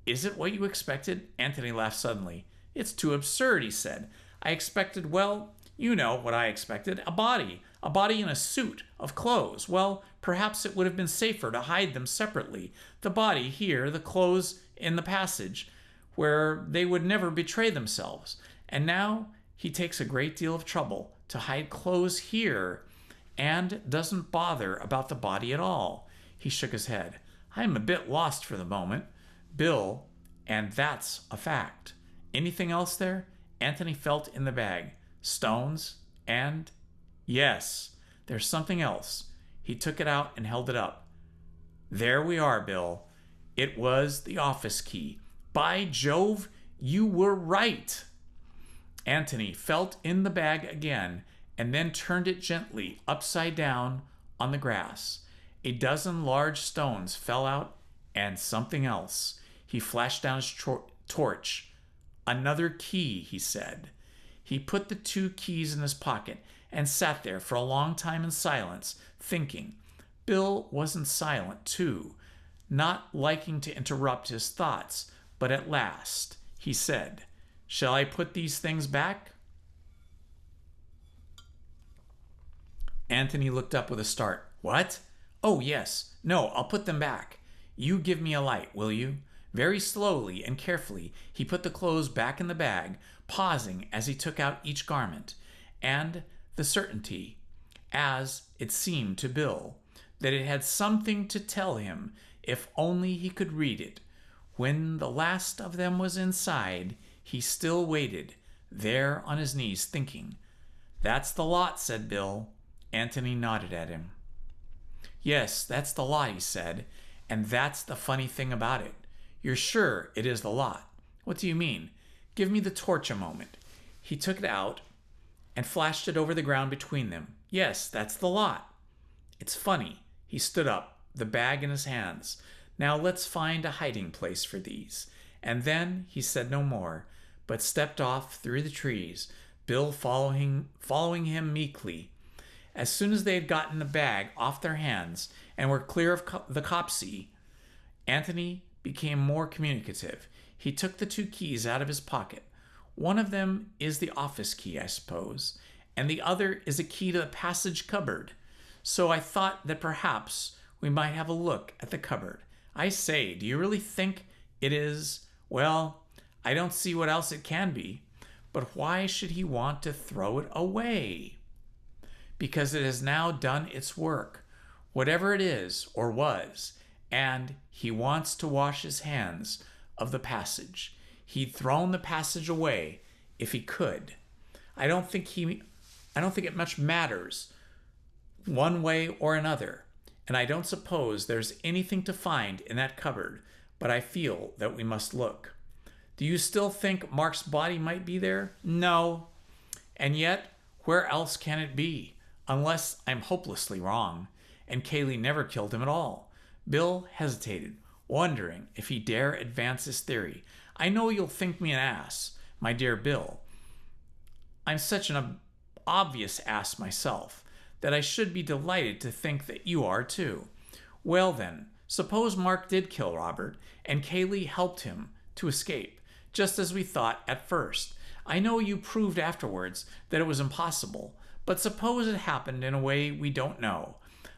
"Is it what you expected?" Anthony laughed suddenly. "It's too absurd," he said. "I expected, well, you know what I expected. A body in a suit of clothes. Well, perhaps it would have been safer to hide them separately. The body here, the clothes in the passage, where they would never betray themselves. And now he takes a great deal of trouble to hide clothes here and doesn't bother about the body at all." He shook his head. "I'm a bit lost for the moment, Bill, and that's a fact. Anything else there?" Anthony felt in the bag. "Stones and—" "Yes, there's something else." He took it out and held it up. "There we are, Bill. It was the office key. By Jove, you were right." Anthony felt in the bag again and then turned it gently upside down on the grass. A dozen large stones fell out and something else. He flashed down his torch. "Another key," he said. He put the 2 keys in his pocket and sat there for a long time in silence, thinking. Bill wasn't silent, too, not liking to interrupt his thoughts, but at last he said, "Shall I put these things back?" Anthony looked up with a start. "What? Oh, yes. No, I'll put them back. You give me a light, will you?" Very slowly and carefully, he put the clothes back in the bag, pausing as he took out each garment, and the certainty, as it seemed to Bill, that it had something to tell him if only he could read it. When the last of them was inside, he still waited, there on his knees, thinking. "That's the lot," said Bill. Anthony nodded at him. "Yes, that's the lot," he said, "and that's the funny thing about it. You're sure it is the lot?" "What do you mean?" "Give me the torch a moment." He took it out and flashed it over the ground between them. "Yes, that's the lot." "It's funny." He stood up, the bag in his hands. "Now let's find a hiding place for these." And then he said no more, but stepped off through the trees, Bill following him meekly. As soon as they had gotten the bag off their hands and were clear of the copsey, Anthony became more communicative. He took the 2 keys out of his pocket. "One of them is the office key, I suppose, and the other is a key to the passage cupboard. So I thought that perhaps we might have a look at the cupboard. I say, do you really think it is? Well, I don't see what else it can be. But why should he want to throw it away?" "Because it has now done its work, whatever it is or was." and he wants to wash his hands of the passage. He'd thrown the passage away if he could. I don't think it much matters one way or another, and I don't suppose there's anything to find in that cupboard, but I feel that we must look. Do you still think Mark's body might be there? No. And yet, where else can it be? Unless I'm hopelessly wrong, and Kaylee never killed him at all. Bill hesitated, wondering if he dare advance his theory. I know you'll think me an ass, my dear Bill. I'm such an obvious ass myself that I should be delighted to think that you are too. Well then, suppose Mark did kill Robert, and Kaylee helped him to escape, just as we thought at first. I know you proved afterwards that it was impossible, but suppose it happened in a way we don't know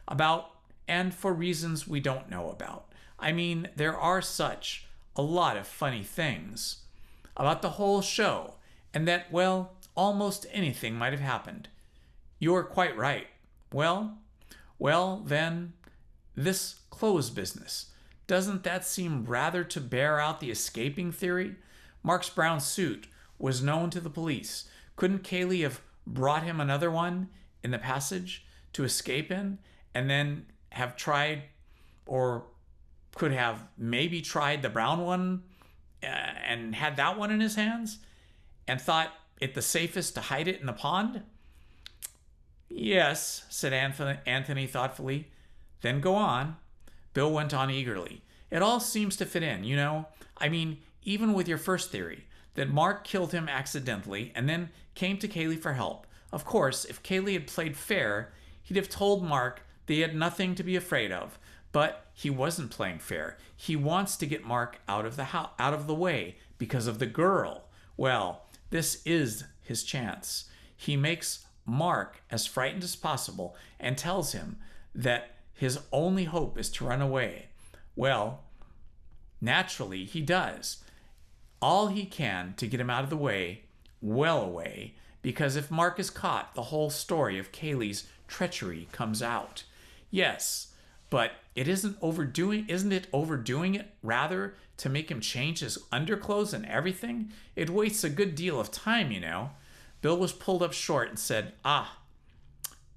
about, and for reasons we don't know about. I mean, there are such a lot of funny things about the whole show, and that, well, almost anything might have happened. You are quite right. Well, then, this clothes business, doesn't that seem rather to bear out the escaping theory? Mark's brown suit was known to the police. Couldn't Kaylee have brought him another one in the passage to escape in, and then have tried, or could have maybe tried the brown one and had that one in his hands and thought it the safest to hide it in the pond? Yes, said Anthony thoughtfully. Then go on. Bill went on eagerly. It all seems to fit in, you know. I mean, even with your first theory, that Mark killed him accidentally and then came to Kaylee for help. Of course, if Kaylee had played fair, he'd have told Mark that he had nothing to be afraid of. But he wasn't playing fair. He wants to get Mark out of the way because of the girl. Well, this is his chance. He makes Mark as frightened as possible and tells him that his only hope is to run away. Well, naturally he does all he can to get him out of the way, well away, because if Mark is caught, the whole story of Kaylee's treachery comes out. Yes, but isn't it overdoing it rather to make him change his underclothes and everything? It wastes a good deal of time, you know. Bill was pulled up short and said,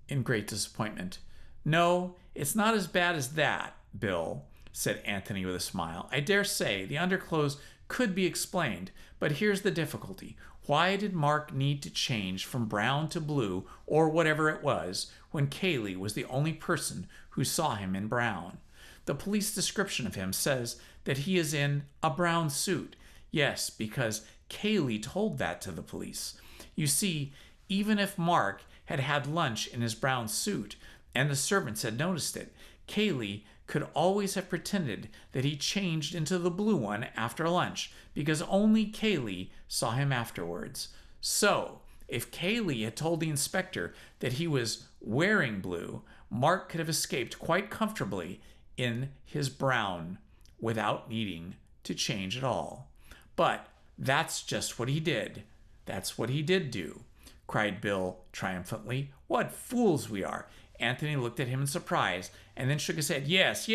in great disappointment. No, it's not as bad as that, Bill, said Anthony with a smile. I dare say the underclothes could be explained, but here's the difficulty. Why did Mark need to change from brown to blue, or whatever it was, when Kaylee was the only person who saw him in brown? The police description of him says that he is in a brown suit. Yes, because Kaylee told that to the police. You see, even if Mark had had lunch in his brown suit, and the servants had noticed it, Kaylee could always have pretended that he changed into the blue one after lunch, because only Kaylee saw him afterwards. So, if Kaylee had told the inspector that he was wearing blue, Mark could have escaped quite comfortably in his brown without needing to change at all. But that's just what he did. That's what he did do, cried Bill triumphantly. What fools we are! Anthony looked at him in surprise and then shook his head. Yes,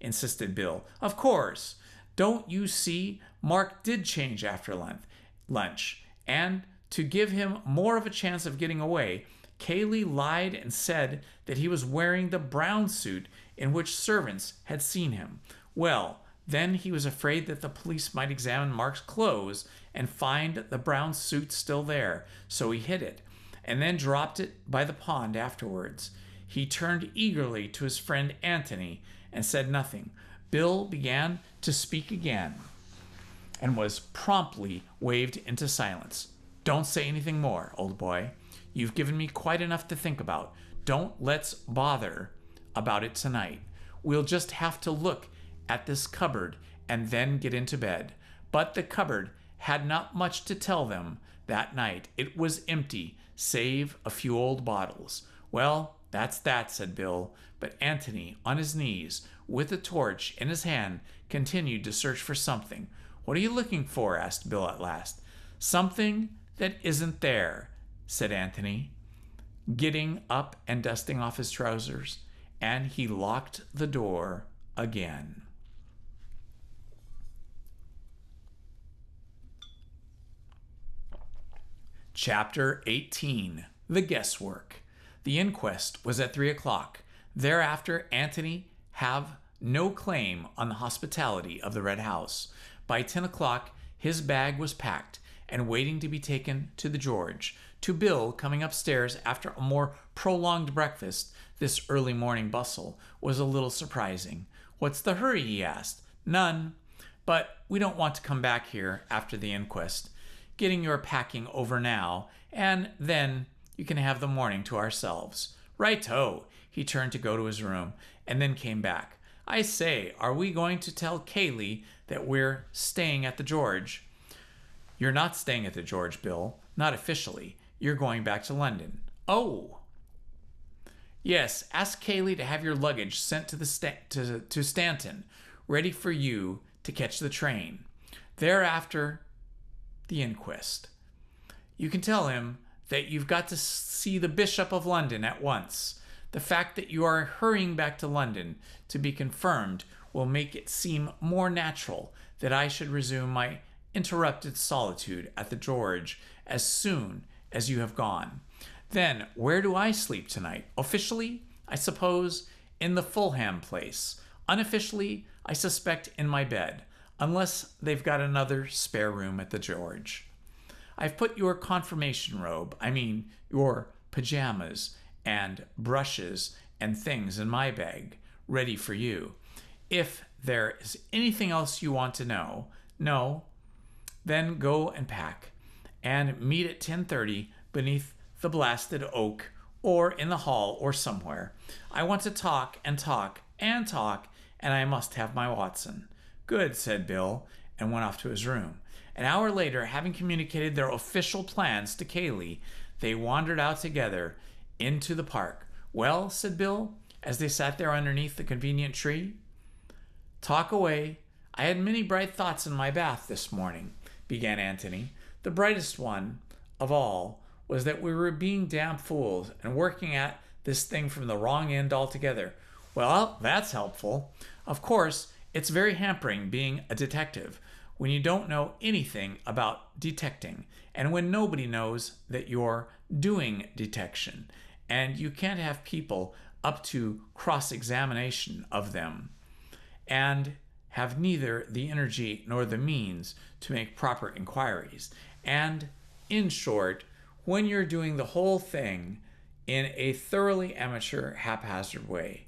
insisted Bill. Of course. Don't you see? Mark did change after lunch. And to give him more of a chance of getting away, Kaylee lied and said that he was wearing the brown suit in which servants had seen him. Well, then he was afraid that the police might examine Mark's clothes and find the brown suit still there, so he hid it, and then dropped it by the pond afterwards. He turned eagerly to his friend Anthony and said nothing. Bill began to speak again and was promptly waved into silence. Don't say anything more, old boy. You've given me quite enough to think about. Let's bother about it tonight. We'll just have to look at this cupboard and then get into bed. But the cupboard had not much to tell them that night. It was empty, save a few old bottles. Well, that's that, said Bill. But Anthony, on his knees, with a torch in his hand, continued to search for something. What are you looking for? Asked Bill at last. Something that isn't there, said Anthony, getting up and dusting off his trousers, and he locked the door again. Chapter 18. The Guesswork. The inquest was at 3 o'clock. Thereafter, Antony have no claim on the hospitality of the Red House. By 10 o'clock, his bag was packed and waiting to be taken to the George. To Bill, coming upstairs after a more prolonged breakfast, this early morning bustle was a little surprising. "What's the hurry?" he asked. "None. But we don't want to come back here after the inquest. Getting your packing over now, and then you can have the morning to ourselves." "Right-o." He turned to go to his room, and then came back. "I say, are we going to tell Kaylee that we're staying at the George?" "You're not staying at the George, Bill. Not officially. You're going back to London." "Oh." "Yes, ask Kaylee to have your luggage sent to to Stanton, ready for you to catch the train. Thereafter, the inquest. You can tell him that you've got to see the Bishop of London at once. The fact that you are hurrying back to London to be confirmed will make it seem more natural that I should resume my interrupted solitude at the George as soon as you have gone. Then, where do I sleep tonight? Officially, I suppose, in the Fulham place. Unofficially, I suspect in my bed, unless they've got another spare room at the George. I've put your confirmation robe, your pajamas and brushes and things in my bag, ready for you. If there is anything else you want to know, then go and pack, and meet at 10:30 beneath the blasted oak, or in the hall, or somewhere. I want to talk and talk and talk, and I must have my Watson." "Good," said Bill, and went off to his room. An hour later, having communicated their official plans to Kaylee, they wandered out together into the park. "Well," said Bill, as they sat there underneath the convenient tree. "Talk away. I had many bright thoughts in my bath this morning," began Antony. "The brightest one of all was that we were being damn fools and working at this thing from the wrong end altogether." "Well, that's helpful. Of course, it's very hampering being a detective when you don't know anything about detecting, and when nobody knows that you're doing detection, and you can't have people up to cross-examination of them, and have neither the energy nor the means to make proper inquiries. And, in short, when you're doing the whole thing in a thoroughly amateur, haphazard way.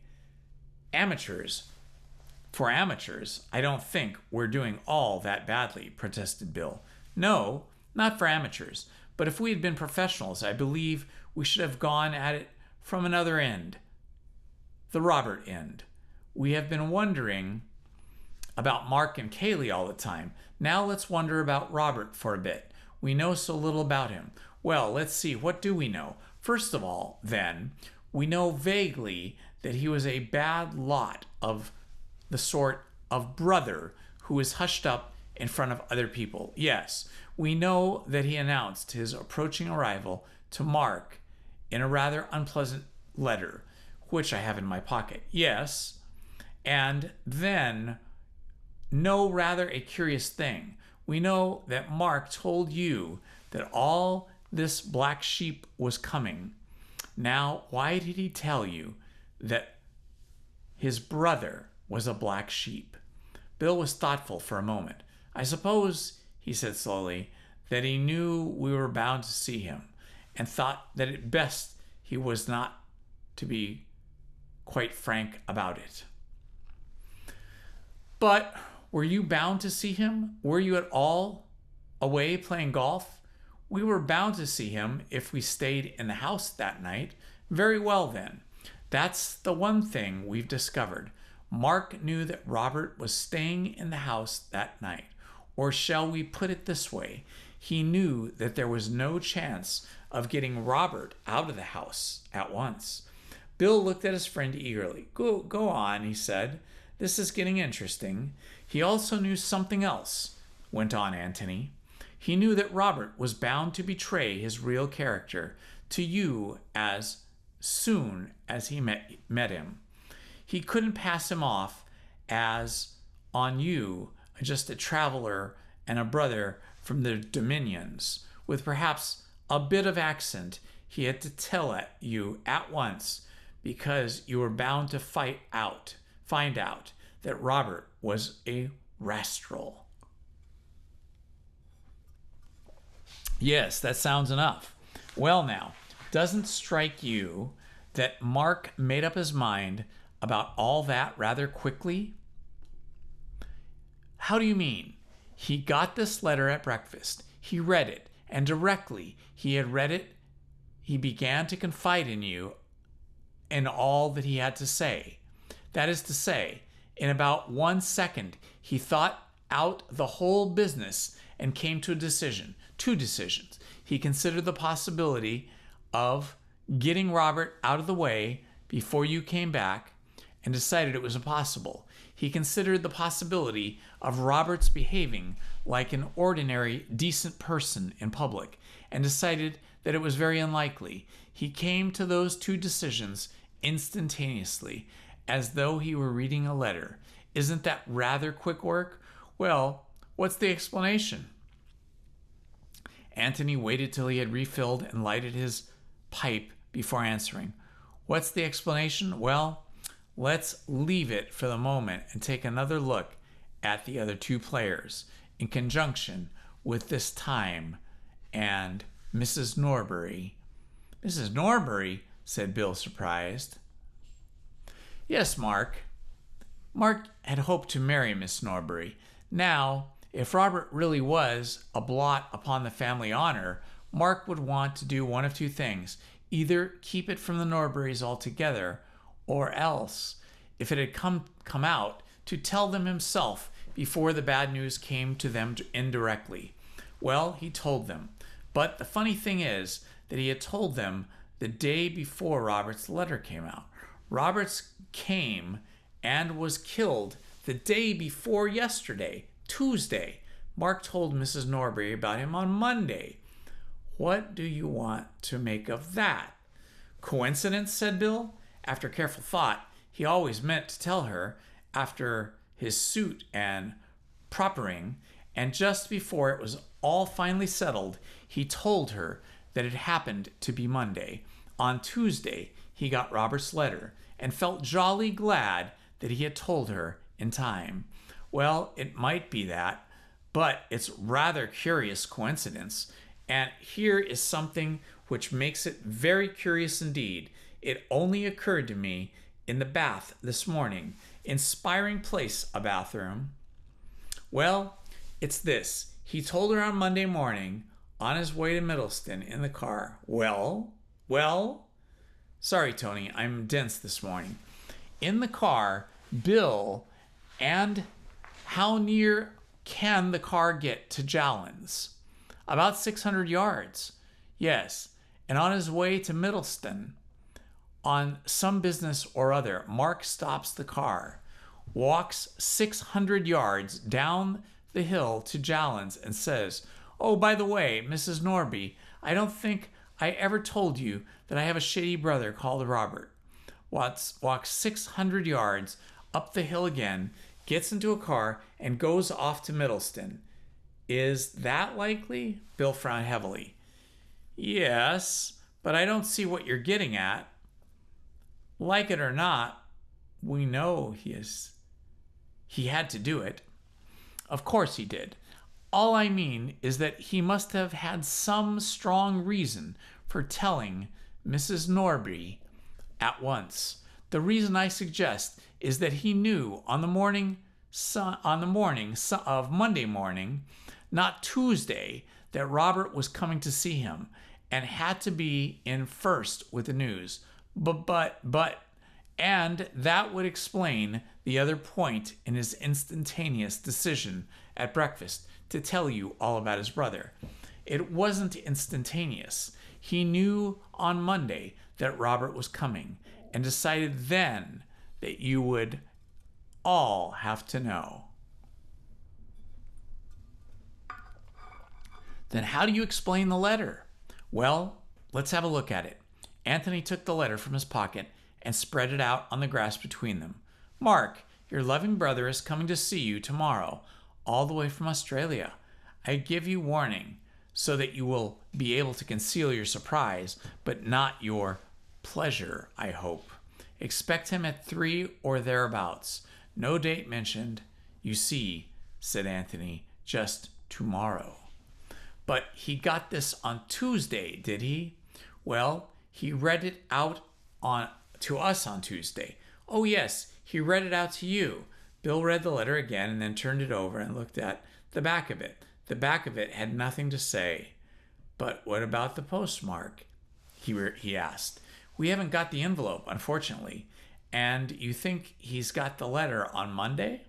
For amateurs, I don't think we're doing all that badly," protested Bill. "No, not for amateurs. But if we had been professionals, I believe we should have gone at it from another end. The Robert end. We have been wondering about Mark and Kaylee all the time. Now let's wonder about Robert for a bit. We know so little about him. Well, let's see, what do we know? First of all, then, we know vaguely that he was a bad lot of the sort of brother who is hushed up in front of other people. Yes, we know that he announced his approaching arrival to Mark in a rather unpleasant letter, which I have in my pocket. Yes, and then know rather a curious thing. We know that Mark told you that all this black sheep was coming. Now, why did he tell you that his brother was a black sheep?" Bill was thoughtful for a moment. "I suppose," he said slowly, "that he knew we were bound to see him, and thought that at best he was not to be quite frank about it." "But were you bound to see him? Were you at all away playing golf?" "We were bound to see him if we stayed in the house that night." "Very well, then. That's the one thing we've discovered. Mark knew that Robert was staying in the house that night. Or shall we put it this way? He knew that there was no chance of getting Robert out of the house at once." Bill looked at his friend eagerly. Go on," he said. "This is getting interesting." "He also knew something else," went on Antony. "He knew that Robert was bound to betray his real character to you as soon as he met him. He couldn't pass him off as on you, just a traveler and a brother from the dominions, with perhaps a bit of accent, he had to tell you at once, because you were bound to find out that Robert was a rascal. Yes, that sounds enough. Well, now, doesn't strike you that Mark made up his mind about all that rather quickly? How do you mean? He got this letter at breakfast. He read it, and directly he had read it, he began to confide in you in all that he had to say. That is to say, in about 1 second, he thought out the whole business and came to a decision, 2 decisions. He considered the possibility of getting Robert out of the way before you came back and decided it was impossible. He considered the possibility of Robert's behaving like an ordinary, decent person in public and decided that it was very unlikely. He came to those 2 decisions instantaneously, as though he were reading a letter. Isn't that rather quick work? Well, what's the explanation? Antony waited till he had refilled and lighted his pipe before answering. What's the explanation? Well, let's leave it for the moment and take another look at the other 2 players in conjunction with this time and Mrs. Norbury. Mrs. Norbury, said Bill, surprised. Yes, Mark. Mark had hoped to marry Miss Norbury. Now, if Robert really was a blot upon the family honor, Mark would want to do one of 2 things. Either keep it from the Norburys altogether, or else, if it had come out, to tell them himself before the bad news came to them indirectly. Well, he told them. But the funny thing is that he had told them the day before Robert's letter came out. Robert's came and was killed the day before yesterday, Tuesday. Mark told Mrs. Norbury about him on Monday. What do you want to make of that? Coincidence, said Bill. After careful thought, he always meant to tell her after his suit and propering, and just before it was all finally settled, he told her that it happened to be Monday. On Tuesday, he got Robert's letter and felt jolly glad that he had told her in time. Well, it might be that, but it's rather curious coincidence. And here is something which makes it very curious indeed. It only occurred to me in the bath this morning. Inspiring place, a bathroom. Well, it's this. He told her on Monday morning, on his way to Middleston in the car. Well? Sorry, Tony, I'm dense this morning. In the car, Bill, and how near can the car get to Jowlands? About 600 yards. Yes, and on his way to Middleston, on some business or other, Mark stops the car, walks 600 yards down the hill to Jowlands and says, "Oh, by the way, Mrs. Norby, I don't think I ever told you that I have a shady brother called Robert." Walks 600 yards up the hill again, gets into a car, and goes off to Middleston. Is that likely? Bill frowned heavily. Yes, but I don't see what you're getting at. Like it or not, we know he had to do it. Of course he did. All I mean is that he must have had some strong reason for telling Mrs. Norby at once. The reason I suggest is that he knew on the morning of Monday morning, not Tuesday, that Robert was coming to see him and had to be in first with the news. And that would explain the other point in his instantaneous decision at breakfast to tell you all about his brother. It wasn't instantaneous. He knew on Monday that Robert was coming and decided then that you would all have to know. Then how do you explain the letter? Well, let's have a look at it. Antony took the letter from his pocket and spread it out on the grass between them. Mark, Your loving brother is coming to see you tomorrow, all the way from Australia. I give you warning so that you will be able to conceal your surprise, but not your pleasure, I hope. Expect him at 3 or thereabouts. No date mentioned. You see, said Anthony, just tomorrow. But he got this on Tuesday, did he? Well, he read it out to us on Tuesday. Oh, yes, he read it out to you. Bill read the letter again and then turned it over and looked at the back of it. The back of it had nothing to say. But what about the postmark? He asked. We haven't got the envelope, unfortunately. And you think he's got the letter on Monday?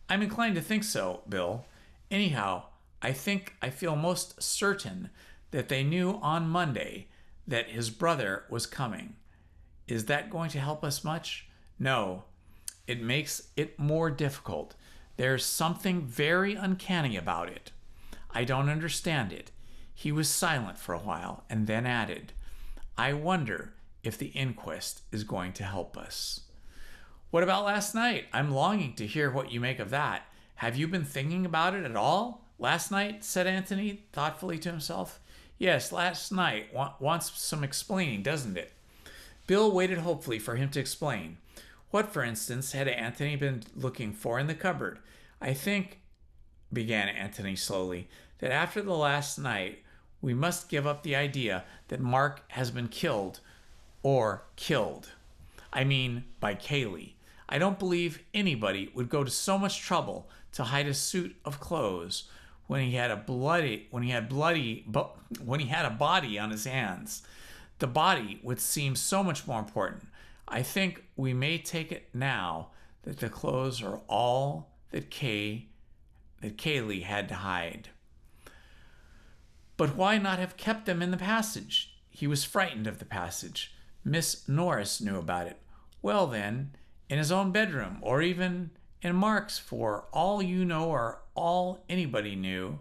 I'm inclined to think so, Bill. Anyhow, I feel most certain that they knew on Monday that his brother was coming. Is that going to help us much? No. It makes it more difficult. There's something very uncanny about it. I don't understand it. He was silent for a while and then added, I wonder if the inquest is going to help us. What about last night? I'm longing to hear what you make of that. Have you been thinking about it at all? Last night, said Anthony thoughtfully to himself. Yes, last night wants some explaining, doesn't it? Bill waited hopefully for him to explain. What, for instance, had Anthony been looking for in the cupboard? I think, began Anthony slowly, that after the last night, we must give up the idea that Mark has been killed, or killed. I mean, by Kaylee. I don't believe anybody would go to so much trouble to hide a suit of clothes when he had a body on his hands. The body would seem so much more important. I think we may take it now that the clothes are all that Kaylee had to hide. But why not have kept them in the passage? He was frightened of the passage. Miss Norris knew about it. Well then, in his own bedroom, or even in Mark's, for all you know or all anybody knew,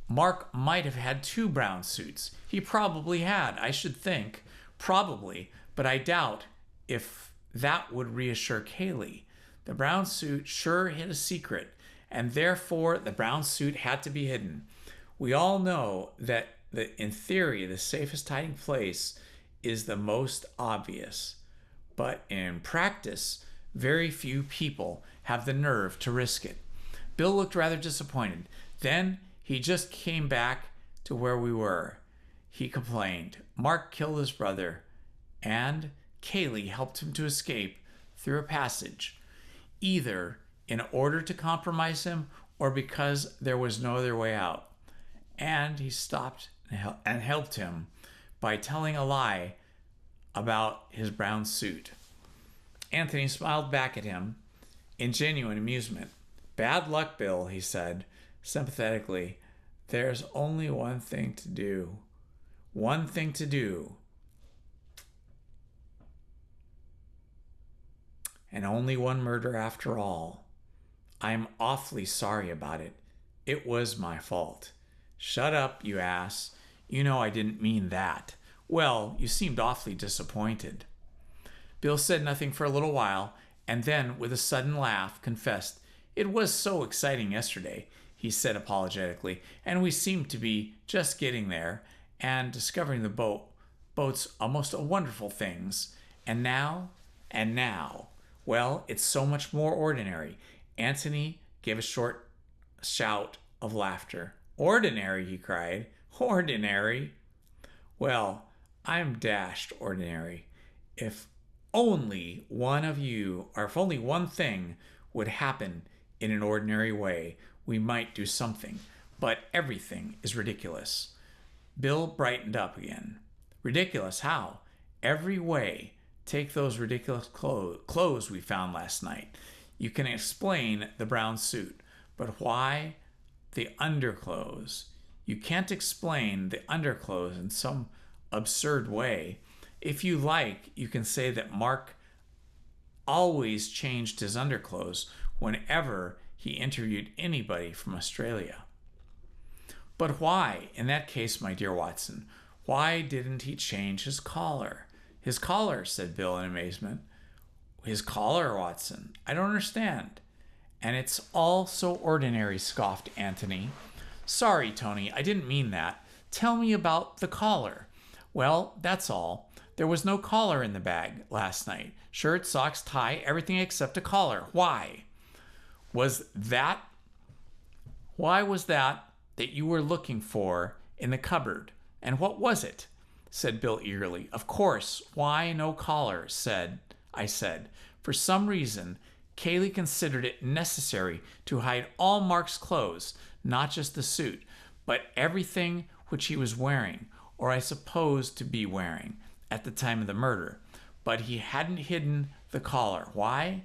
Mark might have had 2 brown suits. He probably had, I should think. Probably, but I doubt if that would reassure Kaylee. The brown suit sure hid a secret, and therefore the brown suit had to be hidden. We all know that in theory, the safest hiding place is the most obvious, but in practice, very few people have the nerve to risk it. Bill looked rather disappointed. Then he just came back to where we were. He complained. Mark killed his brother, and Kaylee helped him to escape through a passage, either in order to compromise him or because there was no other way out. And he stopped and helped him by telling a lie about his brown suit. Anthony smiled back at him in genuine amusement. Bad luck, Bill, he said sympathetically. There's only one thing to do. One thing to do. And only one murder after all. I'm awfully sorry about it. It was my fault. Shut up, you ass. You know I didn't mean that. Well, you seemed awfully disappointed. Bill said nothing for a little while, and then, with a sudden laugh, confessed, It was so exciting yesterday, he said apologetically, and we seemed to be just getting there and discovering the boats almost wonderful things. And now, well, it's so much more ordinary. Anthony gave a short shout of laughter. Ordinary, he cried. Ordinary? Well, I'm dashed ordinary. If only one of you, or if only one thing would happen in an ordinary way, we might do something. But everything is ridiculous. Bill brightened up again. Ridiculous? How? Every way. Take those ridiculous clothes we found last night. You can explain the brown suit, but why the underclothes? You can't explain the underclothes in some absurd way. If you like, you can say that Mark always changed his underclothes whenever he interviewed anybody from Australia. But why, in that case, my dear Watson, why didn't he change his collar? His collar, said Bill in amazement. His collar, Watson. I don't understand. And it's all so ordinary, scoffed Antony. Sorry, Tony, I didn't mean that. Tell me about the collar. Well, that's all. There was no collar in the bag last night. Shirt, socks, tie, everything except a collar. Why? Why was that you were looking for in the cupboard? And what was it? Said Bill eagerly. Of course, why no collar? I said. For some reason, Kaylee considered it necessary to hide all Mark's clothes, not just the suit, but everything which he was wearing, or I supposed to be wearing, at the time of the murder. But he hadn't hidden the collar. Why?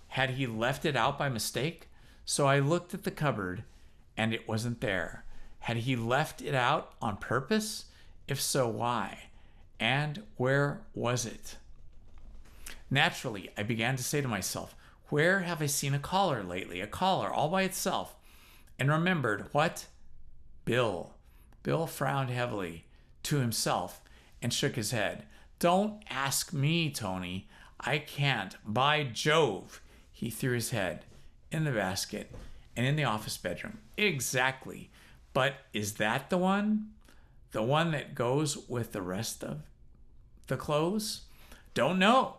Had he left it out by mistake? So I looked at the cupboard, and it wasn't there. Had he left it out on purpose? If so, why? And where was it? Naturally, I began to say to myself, where have I seen a collar lately? A collar all by itself. And remembered what? Bill. Bill frowned heavily to himself and shook his head. Don't ask me, Tony. I can't. By Jove. He threw his head in the basket and in the office bedroom. Exactly. But is that the one? The one that goes with the rest of the clothes? Don't know.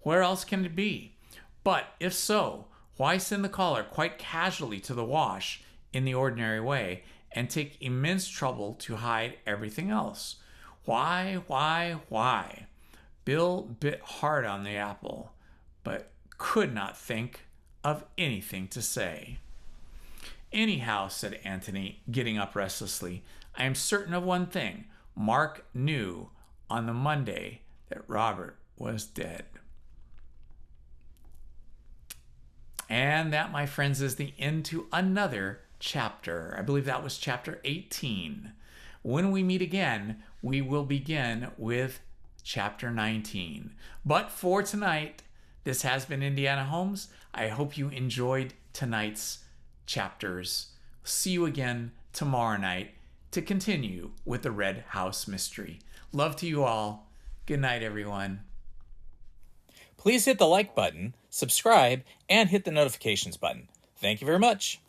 Where else can it be? But if so, why send the collar quite casually to the wash in the ordinary way and take immense trouble to hide everything else? Why? Bill bit hard on the apple, but could not think of anything to say. Anyhow, said Antony, getting up restlessly, I am certain of one thing. Mark knew on the Monday that Robert was dead. And that, my friends, is the end to another chapter. I believe that was chapter 18. When we meet again, we will begin with chapter 19. But for tonight, this has been Indiana Homes. I hope you enjoyed tonight's chapters. See you again tomorrow night to continue with the Red House mystery. Love to you all. Good night, everyone. Please hit the like button, subscribe, and hit the notifications button. Thank you very much.